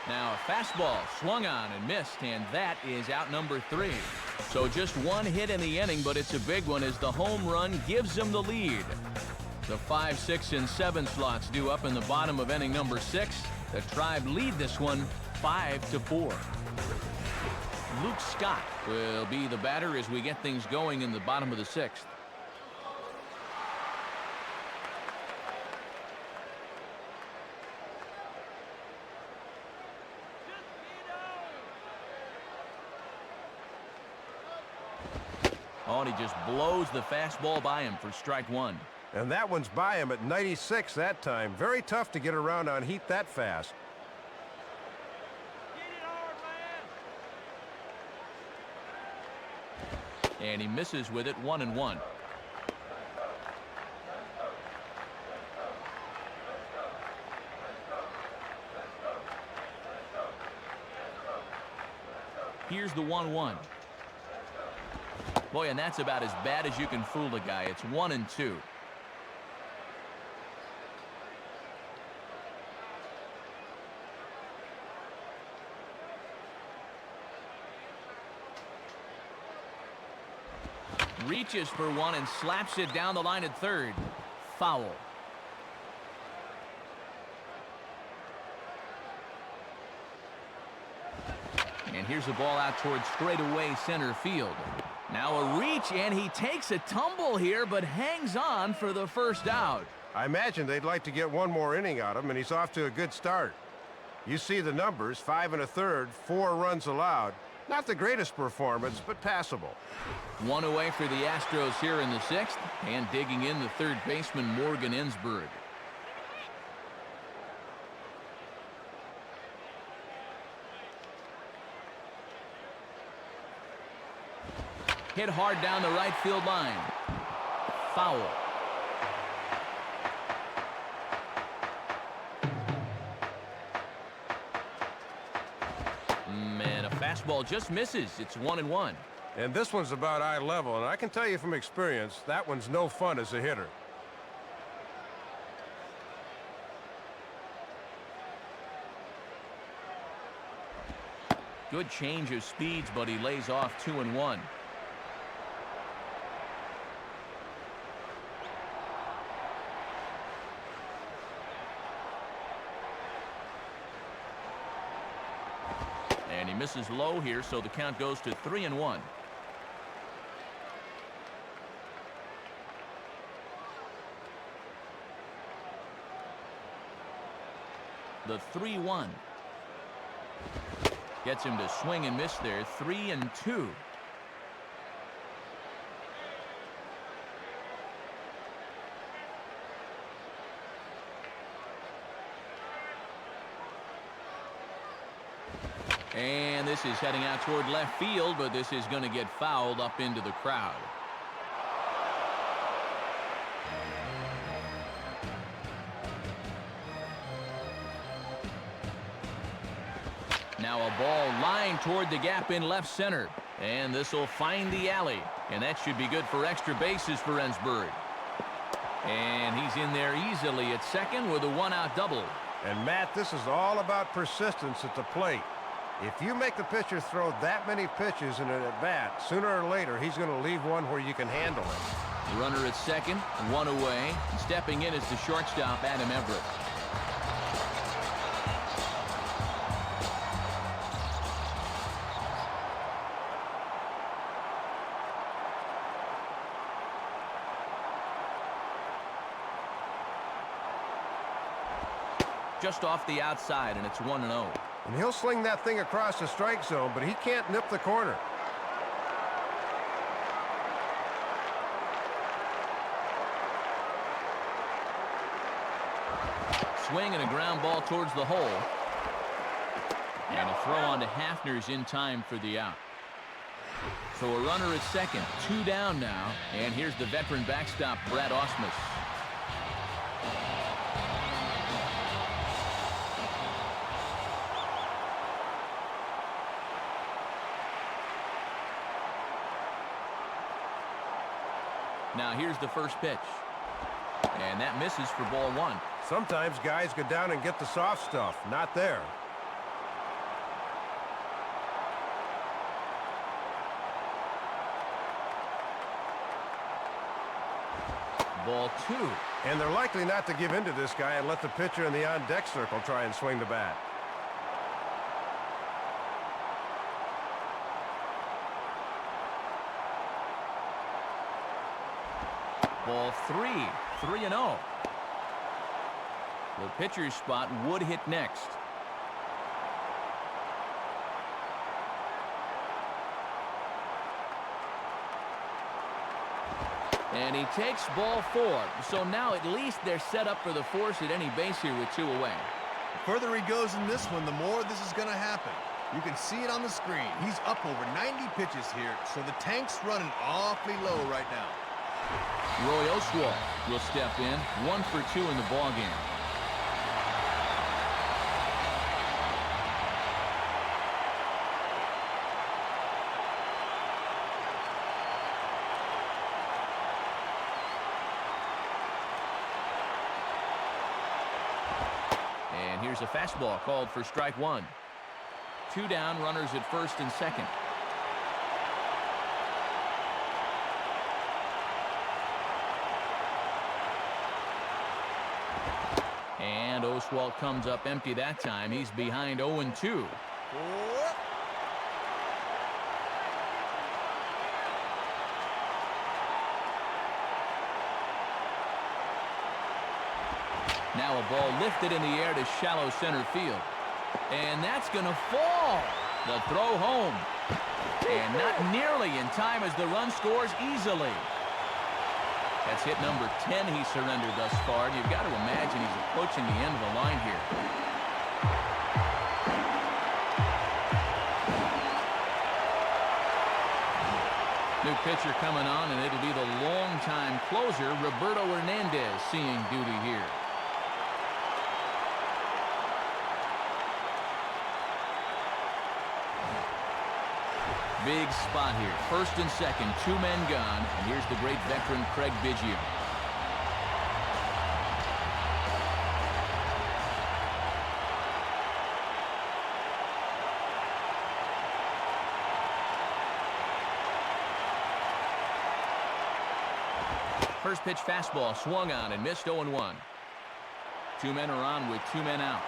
Now a fastball swung on and missed, and that is out number 3. So just one hit in the inning, but it's a big one as the home run gives them the lead. The 5, 6, and 7 slots due up in the bottom of inning number 6. The Tribe lead this one 5-4. Luke Scott will be the batter as we get things going in the bottom of the 6th. Oh, and he just blows the fastball by him for strike 1. And that one's by him at 96 that time. Very tough to get around on heat that fast. Get it hard, man. And he misses with it. 1-1. Here's the 1-1. Boy, and that's about as bad as you can fool a guy. It's 1-2. Reaches for one and slaps it down the line at third. Foul. And here's a ball out towards straightaway center field. Now a reach, and he takes a tumble here, but hangs on for the first out. I imagine they'd like to get one more inning out of him, and he's off to a good start. You see the numbers, 5 1/3, 4 runs allowed. Not the greatest performance, but passable. One away for the Astros here in the 6th, and digging in the third baseman Morgan Ensberg. Hit hard down the right field line. Foul. Man, a fastball just misses. It's 1-1. And this one's about eye level, and I can tell you from experience, that one's no fun as a hitter. Good change of speeds, but he lays off 2-1. And he misses low here, so the count goes to 3-1. The 3-1. Gets him to swing and miss there. 3-2. And this is heading out toward left field, but this is going to get fouled up into the crowd. Now a ball lined toward the gap in left center. And this will find the alley. And that should be good for extra bases for Ensbury. And he's in there easily at second with a one-out double. And, Matt, this is all about persistence at the plate. If you make the pitcher throw that many pitches in an at-bat, sooner or later he's going to leave one where you can handle it. Runner at second, one away. Stepping in is the shortstop, Adam Everett. Just off the outside, and it's 1-0. And he'll sling that thing across the strike zone, but he can't nip the corner. Swing and a ground ball towards the hole. And a throw on to Hafner's in time for the out. So a runner at second, 2 down now. And here's the veteran backstop, Brad Ausmus. Now here's the first pitch. And that misses for ball 1. Sometimes guys go down and get the soft stuff. Not there. Ball 2. And they're likely not to give in to this guy and let the pitcher in the on-deck circle try and swing the bat. Ball 3. 3-0. The pitcher's spot would hit next. And he takes ball 4. So now at least they're set up for the force at any base here with 2 away. The further he goes in this one, the more this is going to happen. You can see it on the screen. He's up over 90 pitches here, so the tank's running awfully low right now. Roy Oswalt will step in, 1 for 2 in the ballgame. And here's a fastball called for strike 1. 2 down, runners at first and second. And Oswalt comes up empty that time. He's behind 0-2. Now a ball lifted in the air to shallow center field. And that's going to fall. The throw home. And not nearly in time as the run scores easily. That's hit number 10 he surrendered thus far, and you've got to imagine he's approaching the end of the line here. New pitcher coming on, and it'll be the longtime closer, Roberto Hernandez, seeing duty here. Big spot here. First and second, 2 men gone. And here's the great veteran Craig Biggio. First pitch fastball swung on and missed 0-1. 2 men are on with 2 men out.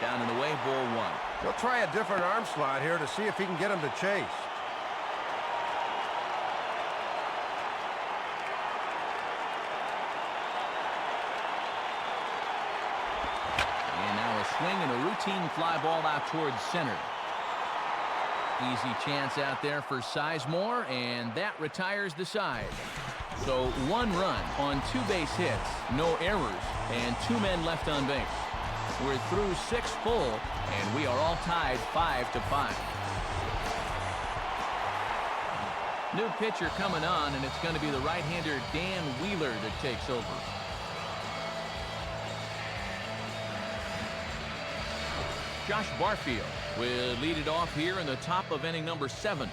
Down and away, ball 1. He'll try a different arm slot here to see if he can get him to chase. And now a swing and a routine fly ball out towards center. Easy chance out there for Sizemore, and that retires the side. So 1 run on 2 base hits, no errors, and 2 men left on base. We're through 6 full, and we are all tied 5-5. New pitcher coming on, and it's going to be the right-hander Dan Wheeler that takes over. Josh Barfield will lead it off here in the top of inning number 7.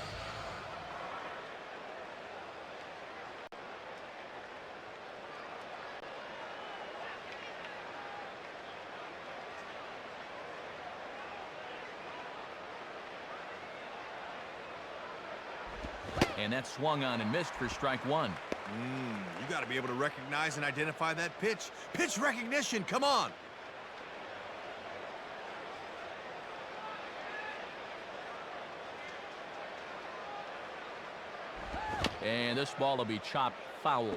And that swung on and missed for strike 1. You got to be able to recognize and identify that pitch. Pitch recognition, come on. And this ball will be chopped foul.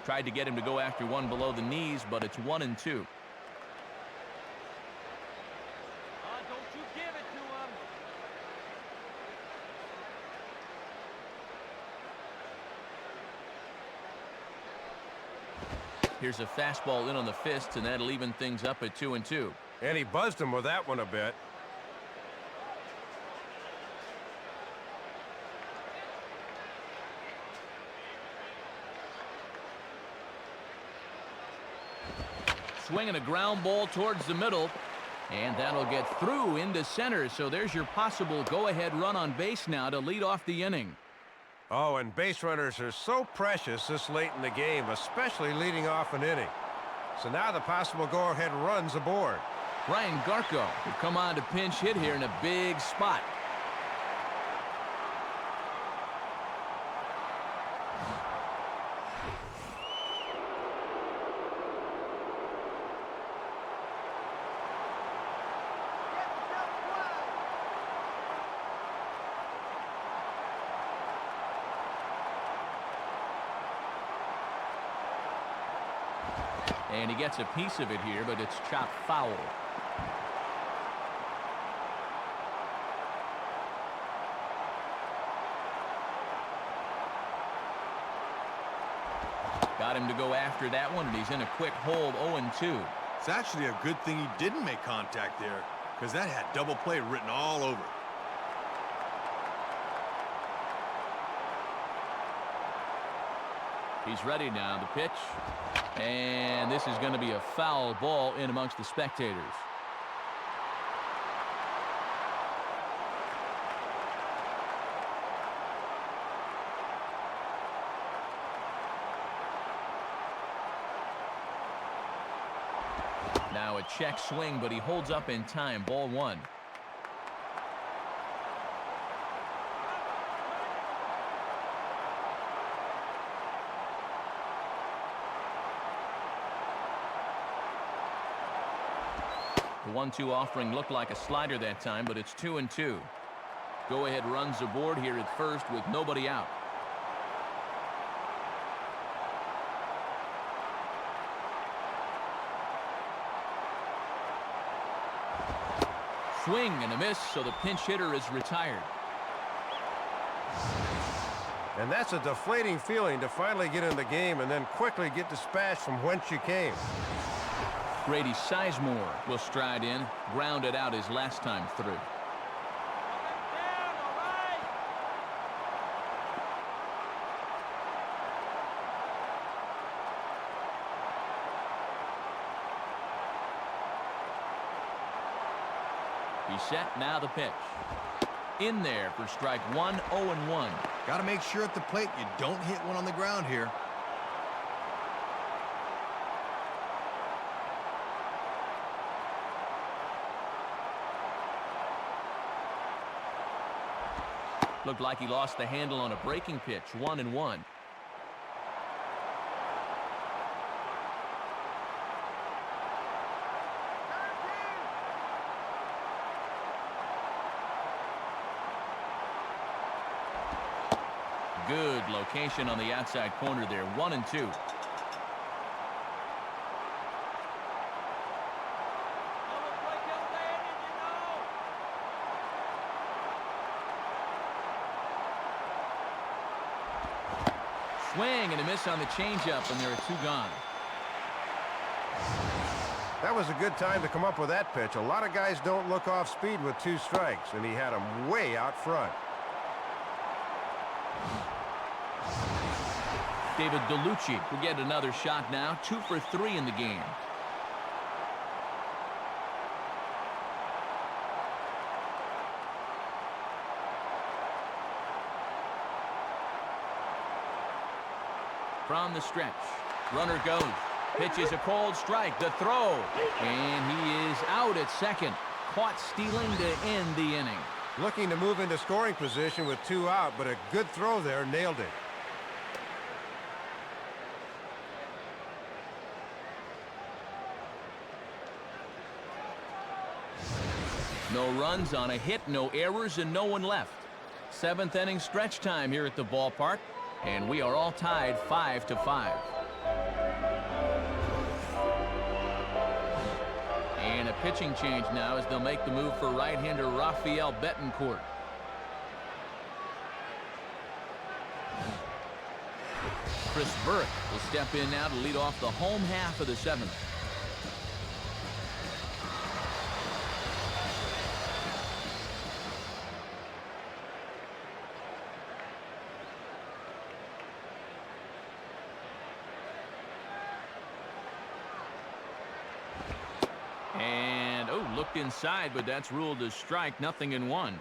Tried to get him to go after one below the knees, but it's 1-2. Don't you give it to him. Here's a fastball in on the fist, and that'll even things up at 2-2. And he buzzed him with that one a bit. Swinging a ground ball towards the middle, and that'll get through into center. So there's your possible go-ahead run on base now to lead off the inning. Oh, and base runners are so precious this late in the game, especially leading off an inning. So now the possible go-ahead run's aboard. Ryan Garco will come on to pinch hit here in a big spot. And he gets a piece of it here, but it's chopped foul. Got him to go after that one, and he's in a quick hold, 0-2. It's actually a good thing he didn't make contact there, because that had double play written all over it. He's ready now, the pitch. And this is going to be a foul ball in amongst the spectators. Now a check swing, but he holds up in time. Ball 1. The 1-2 offering looked like a slider that time, but it's 2-2. Go ahead runs aboard here at first with nobody out. Swing and a miss, so the pinch hitter is retired. And that's a deflating feeling to finally get in the game and then quickly get dispatched from whence you came. Grady Sizemore will stride in, grounded out his last time through. Down, all right. He's set, now the pitch. In there for strike 1, 0-1. Got to make sure at the plate you don't hit one on the ground here. Looked like he lost the handle on a breaking pitch, 1-1. Good location on the outside corner there, 1-2. swing and a miss on the changeup, and there are 2 gone. That was a good time to come up with that pitch. A lot of guys don't look off speed with 2 strikes, and he had him way out front. David DeLucci will get another shot now, 2 for 3 in the game. From the stretch, runner goes. Pitch is a cold strike. The throw, and he is out at second. Caught stealing to end the inning. Looking to move into scoring position with 2 out, but a good throw there nailed it. No runs on a hit, no errors, and no one left. 7th inning stretch time here at the ballpark, and we are all tied 5-5. And a pitching change now as they'll make the move for right-hander Rafael Betancourt. Chris Burke will step in now to lead off the home half of the 7th. And, oh, looked inside, but that's ruled a strike, 0-1.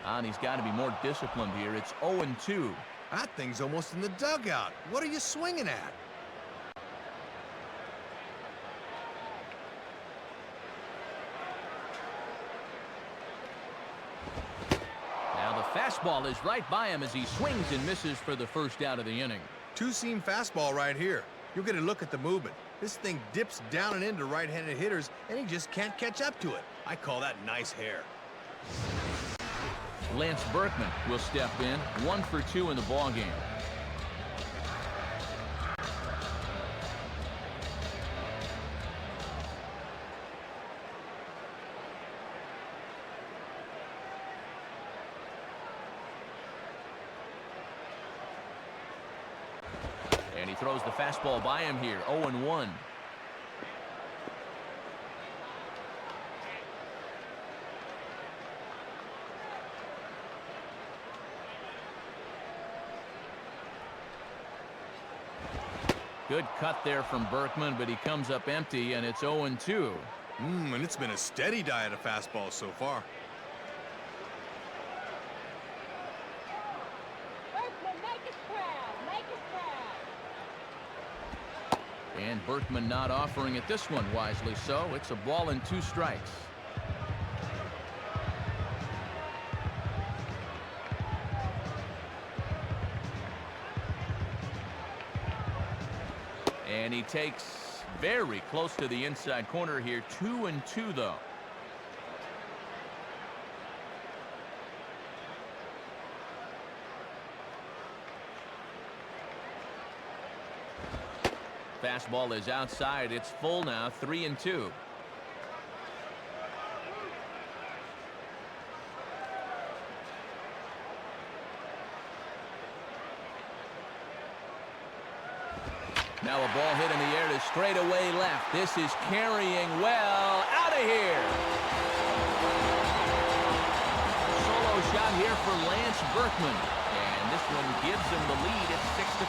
And he's got to be more disciplined here. It's 0-2. That thing's almost in the dugout. What are you swinging at? Now the fastball is right by him as he swings and misses for the first out of the inning. 2-seam fastball right here. You'll get a look at the movement. This thing dips down and into right-handed hitters, and he just can't catch up to it. I call that nice hair. Lance Berkman will step in, 1 for 2 in the ballgame. And he throws the fastball by him here, 0-1. Good cut there from Berkman, but he comes up empty, and it's 0-2. And it's been a steady diet of fastballs so far. Berkman, make us proud. Make us proud. And Berkman not offering it this one, wisely so. It's a ball and 2 strikes. And he takes very close to the inside corner here. 2-2 though. Fastball is outside. It's full now. 3-2. Now a ball hit in the air to straightaway left. This is carrying well. Out of here. Solo shot here for Lance Berkman. And this one gives him the lead at 6-5.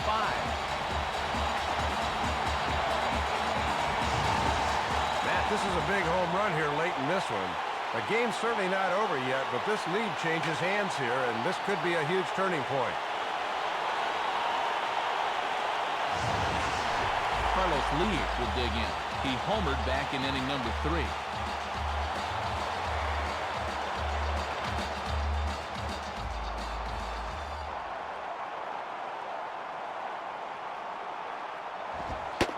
Matt, this is a big home run here late in this one. The game's certainly not over yet, but this lead changes hands here, and this could be a huge turning point. Carlos Lee will dig in. He homered back in inning number 3.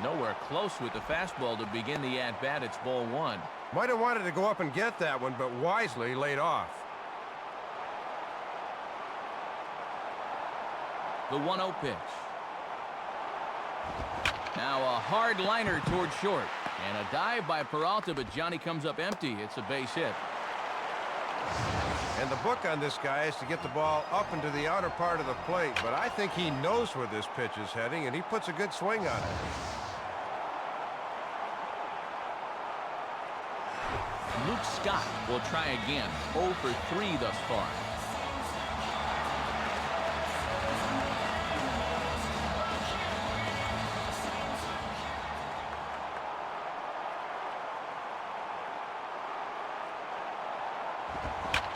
Nowhere close with the fastball to begin the at-bat. It's ball 1. Might have wanted to go up and get that one, but wisely laid off. The 1-0 pitch. Now a hard liner toward short. And a dive by Peralta, but Johnny comes up empty. It's a base hit. And the book on this guy is to get the ball up into the outer part of the plate, but I think he knows where this pitch is heading, and he puts a good swing on it. Luke Scott will try again. 0 for 3 thus far.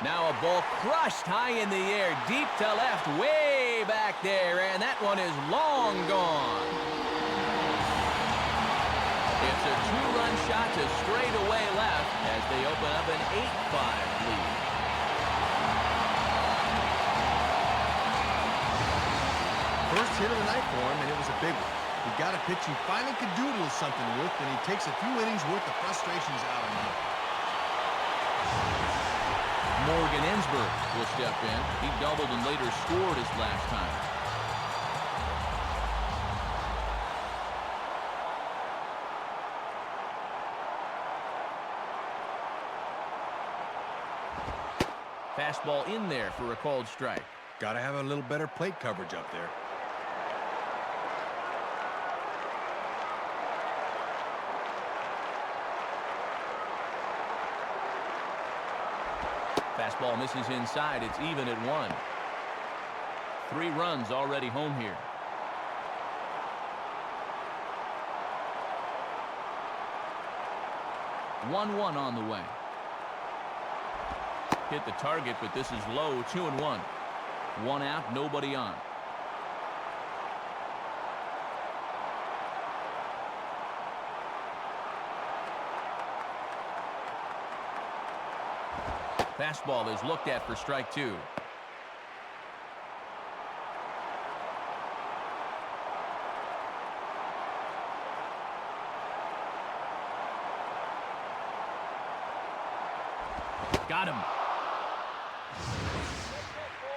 Now a ball crushed high in the air, deep to left, way back there, and that one is long gone. It's a 2-run shot to straightaway left as they open up an 8-5 lead. First hit of the night for him, and it was a big one. He got a pitch he finally could do a little something with, and he takes a few innings worth of frustrations out of him. Morgan Ensberg will step in. He doubled and later scored his last time. Fastball in there for a called strike. Got to have a little better plate coverage up there. Fastball misses inside. It's even at 1. 3 runs already home here. One on the way. Hit the target, but this is low. 2-1. 1 out, nobody on. Fastball is looked at for strike 2. Got him.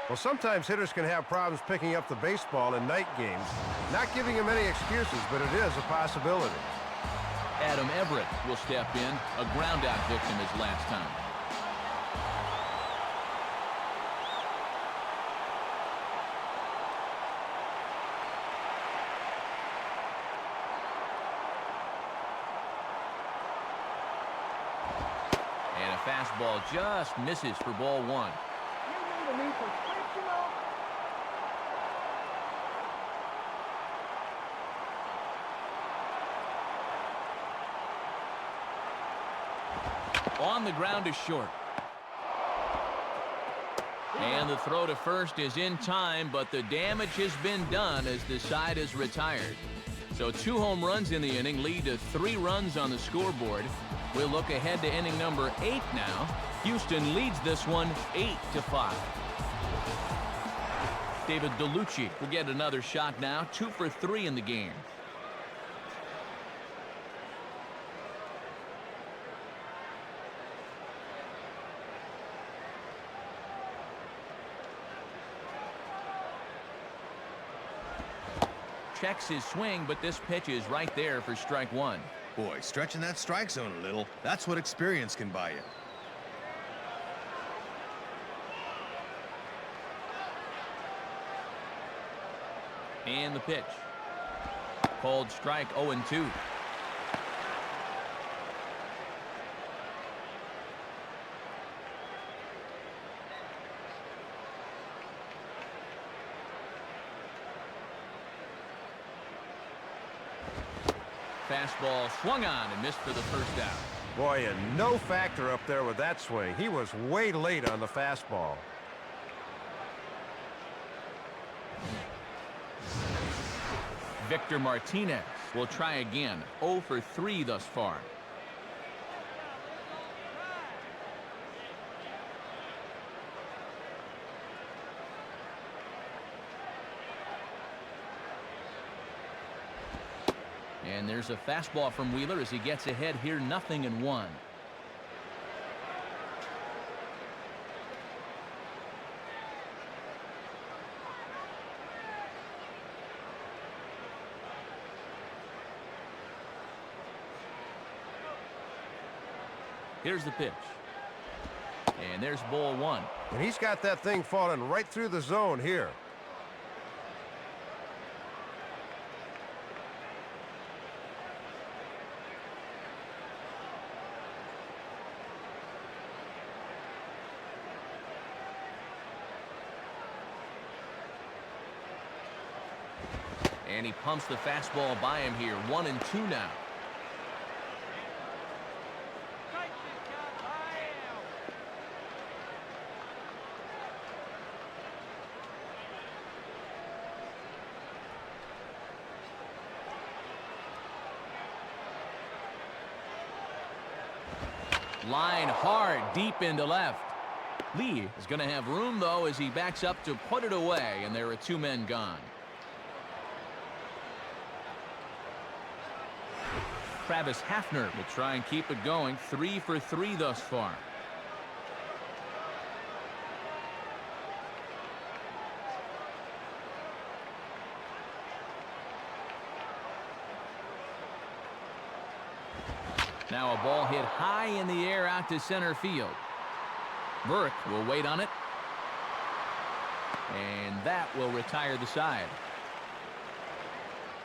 Well, sometimes hitters can have problems picking up the baseball in night games. Not giving him any excuses, but it is a possibility. Adam Everett will step in, a ground-out victim his last time. And a fastball just misses for ball 1. You need a new prescription On the ground is short. And the throw to first is in time, but the damage has been done as the side is retired. So 2 home runs in the inning lead to 3 runs on the scoreboard. We'll look ahead to inning number 8 now. Houston leads this one 8-5. David DeLucci will get another shot now. 2 for 3 in the game. Checks his swing, but this pitch is right there for strike 1. Boy, stretching that strike zone a little. That's what experience can buy you. And the pitch. Called strike 0-2. Fastball swung on and missed for the first out. Boy, a no factor up there with that swing. He was way late on the fastball. Victor Martinez will try again. 0 for 3 thus far. And there's a fastball from Wheeler as he gets ahead here, 0-1. Here's the pitch. And there's ball one. And he's got that thing falling right through the zone here. And he pumps the fastball by him here. 1-2 now. Strike this guy by him. Line hard, deep into left. Lee is going to have room, though, as he backs up to put it away, and there are 2 men gone. Travis Hafner will try and keep it going. 3 for 3 thus far. Now a ball hit high in the air out to center field. Burke will wait on it. And that will retire the side.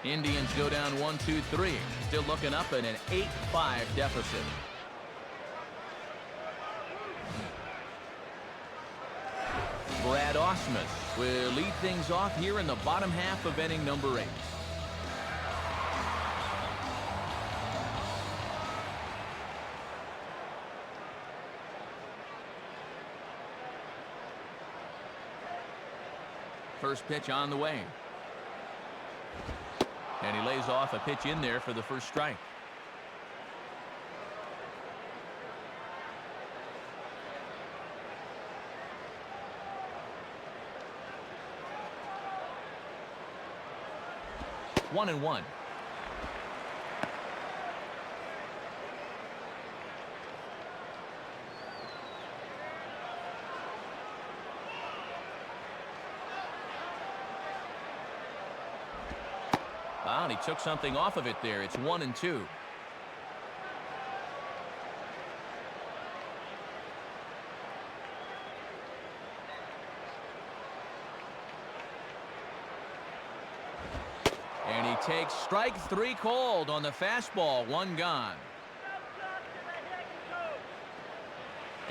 Indians go down 1-2-3. Still looking up at an 8-5 deficit. Brad Ausmus will lead things off here in the bottom half of inning number 8. First pitch on the way. And he lays off a pitch in there for the first strike. One and one. Wow, and he took something off of it there. It's 1-2. And he takes strike 3 called on the fastball. 1 gone.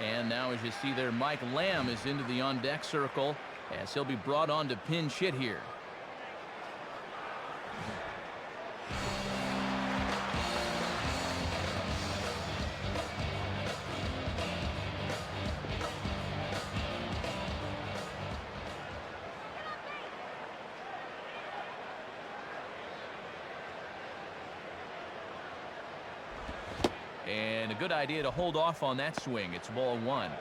And now, as you see there, Mike Lamb is into the on-deck circle as he'll be brought on to pinch hit here. And a good idea to hold off on that swing. It's ball 1.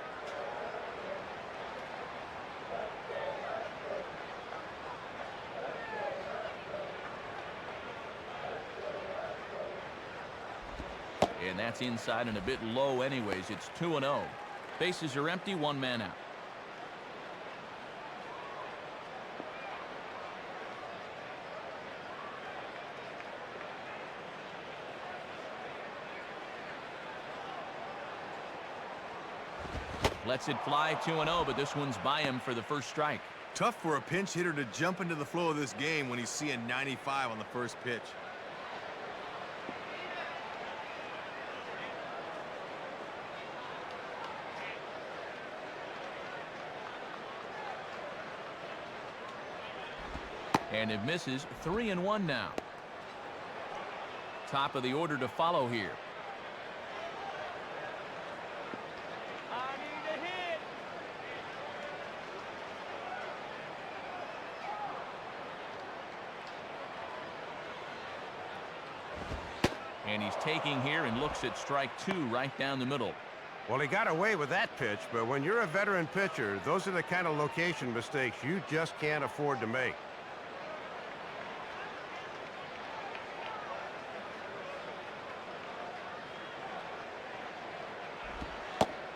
And that's inside and a bit low anyways. It's 2-0. Bases are empty, 1 man out. Lets it fly 2-0, but this one's by him for the first strike. Tough for a pinch hitter to jump into the flow of this game when he's seeing 95 on the first pitch. And it misses. 3-1 now. Top of the order to follow here. And he's taking here and looks at strike 2 right down the middle. Well, he got away with that pitch, but when you're a veteran pitcher, those are the kind of location mistakes you just can't afford to make.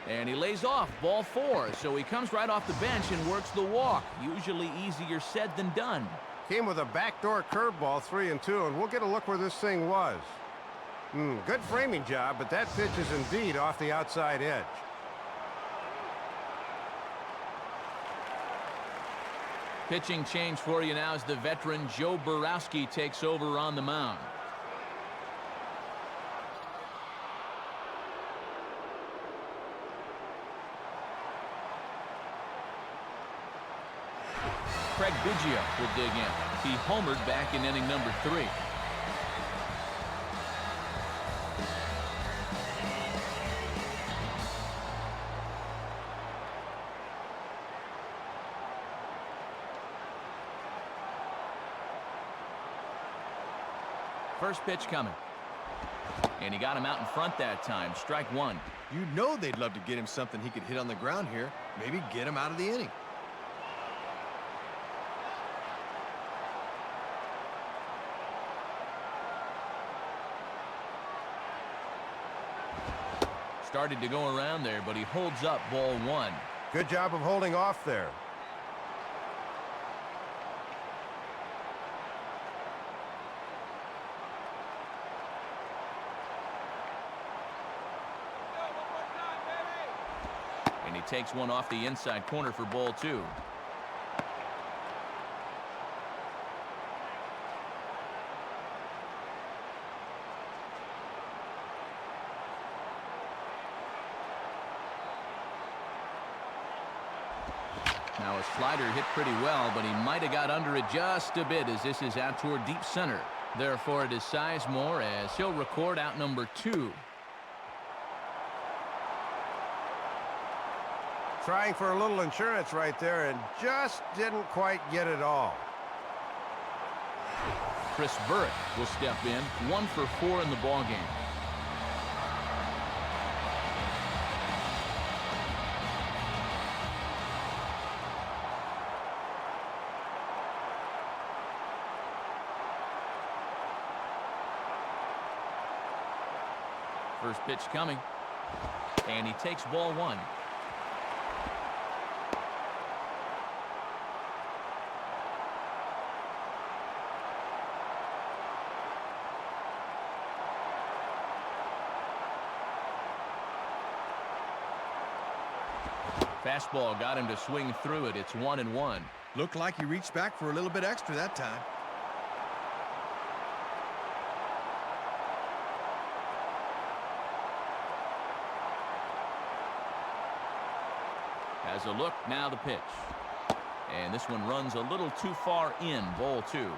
And he lays off ball 4, so he comes right off the bench and works the walk. Usually easier said than done. Came with a backdoor curveball 3-2, and we'll get a look where this thing was. Good framing job, but that pitch is indeed off the outside edge. Pitching change for you now as the veteran Joe Borowski takes over on the mound. Craig Biggio will dig in. He homered back in inning number 3. First pitch coming. And he got him out in front that time. Strike 1. You know they'd love to get him something he could hit on the ground here. Maybe get him out of the inning. Started to go around there, but he holds up ball 1. Good job of holding off there. And he takes one off the inside corner for ball 2. Now a slider hit pretty well, but he might have got under it just a bit as this is out toward deep center. Therefore, it is Sizemore as he'll record out number 2. Trying for a little insurance right there and just didn't quite get it all. Chris Burrick will step in, 1 for 4 in the ballgame. First pitch coming, and he takes ball 1. Fastball got him to swing through it. It's 1-1. Looked like he reached back for a little bit extra that time. Has a look, now the pitch. And this one runs a little too far in, ball 2.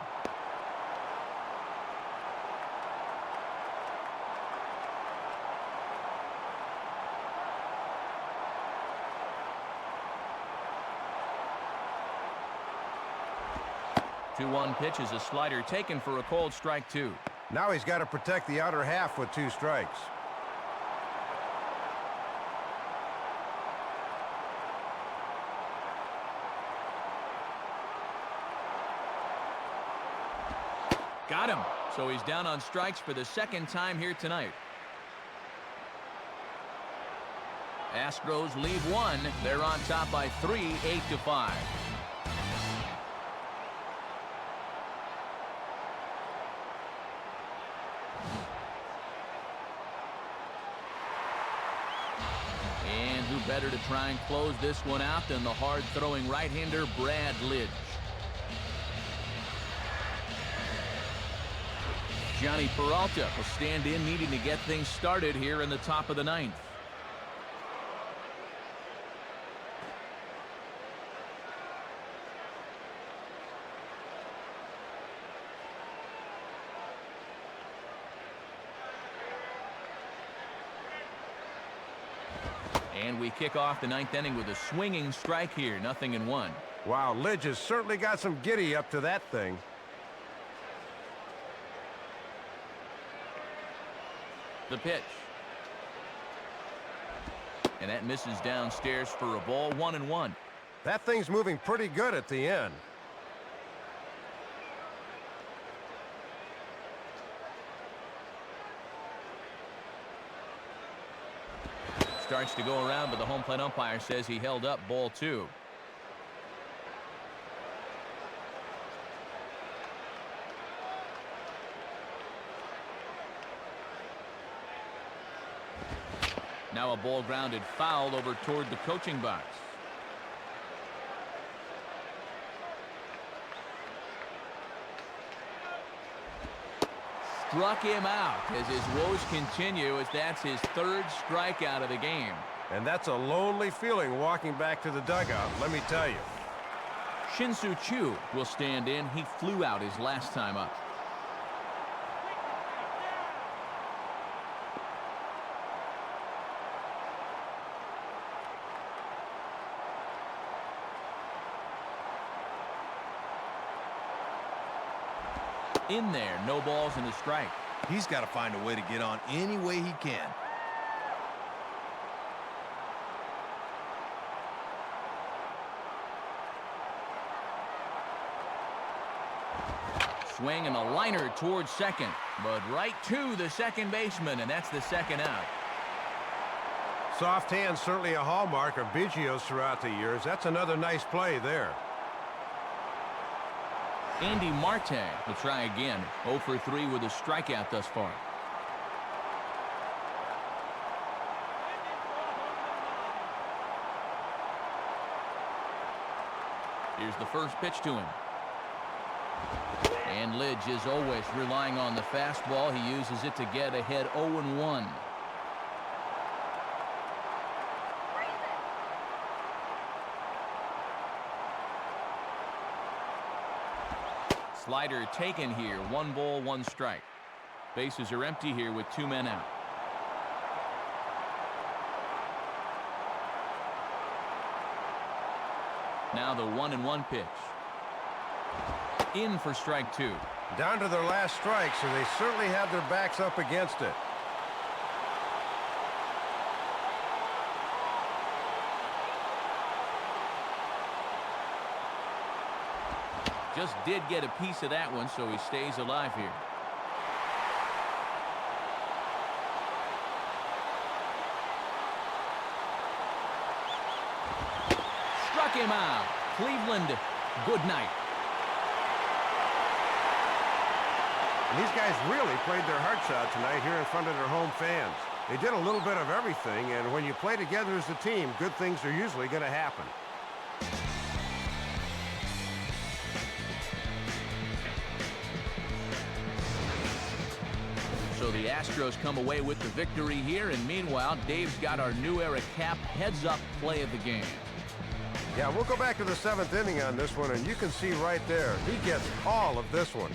Two-one pitch is a slider taken for a called strike 2. Now he's got to protect the outer half with 2 strikes. Got him. So he's down on strikes for the second time here tonight. Astros leave 1. They're on top by 3, 8-5. And who better to try and close this one out than the hard-throwing right-hander Brad Lidge. Johnny Peralta will stand in, needing to get things started here in the top of the 9th. And we kick off the 9th inning with a swinging strike here, 0-1. Wow, Lidge has certainly got some giddy up to that thing. The pitch. And that misses downstairs for a ball, 1-1. That thing's moving pretty good at the end. Starts to go around, but the home plate umpire says he held up ball 2. Now a ball grounded foul over toward the coaching box. Struck him out as his woes continue, as that's his third strikeout of the game. And that's a lonely feeling walking back to the dugout, let me tell you. Shin-Soo Choo will stand in. He flew out his last time up. In there, no balls and a strike. He's got to find a way to get on any way he can. Swing and a liner towards second, but right to the second baseman, and that's the second out. Soft hand's certainly a hallmark of Biggio's throughout the years. That's another nice play there. Andy Marte will try again. 0 for 3 with a strikeout thus far. Here's the first pitch to him. And Lidge is always relying on the fastball. He uses it to get ahead 0-1. Slider taken here. 1 ball, 1 strike. Bases are empty here with 2 men out. Now the 1-1 pitch. In for strike 2. Down to their last strike, so they certainly have their backs up against it. Just did get a piece of that one, so he stays alive here. Struck him out. Cleveland, good night. And these guys really played their hearts out tonight here in front of their home fans. They did a little bit of everything, and when you play together as a team, good things are usually going to happen. So the Astros come away with the victory here, and meanwhile, Dave's got our new era cap heads-up play of the game. Yeah, we'll go back to the 7th inning on this one, and you can see right there, he gets all of this one.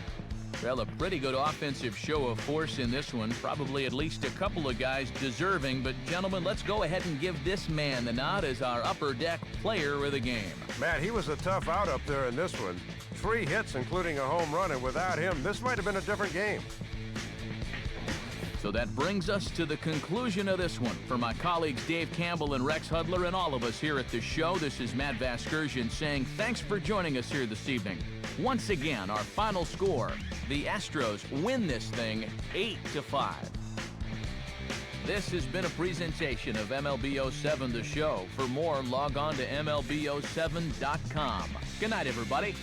Well, a pretty good offensive show of force in this one. Probably at least a couple of guys deserving. But, gentlemen, let's go ahead and give this man the nod as our upper deck player of the game. Matt, he was a tough out up there in this one. 3 hits, including a home run, and without him, this might have been a different game. So that brings us to the conclusion of this one. For my colleagues Dave Campbell and Rex Hudler and all of us here at the show, this is Matt Vasgersian saying thanks for joining us here this evening. Once again, our final score, the Astros win this thing 8-5. This has been a presentation of MLB07 The Show. For more, log on to MLB07.com. Good night, everybody.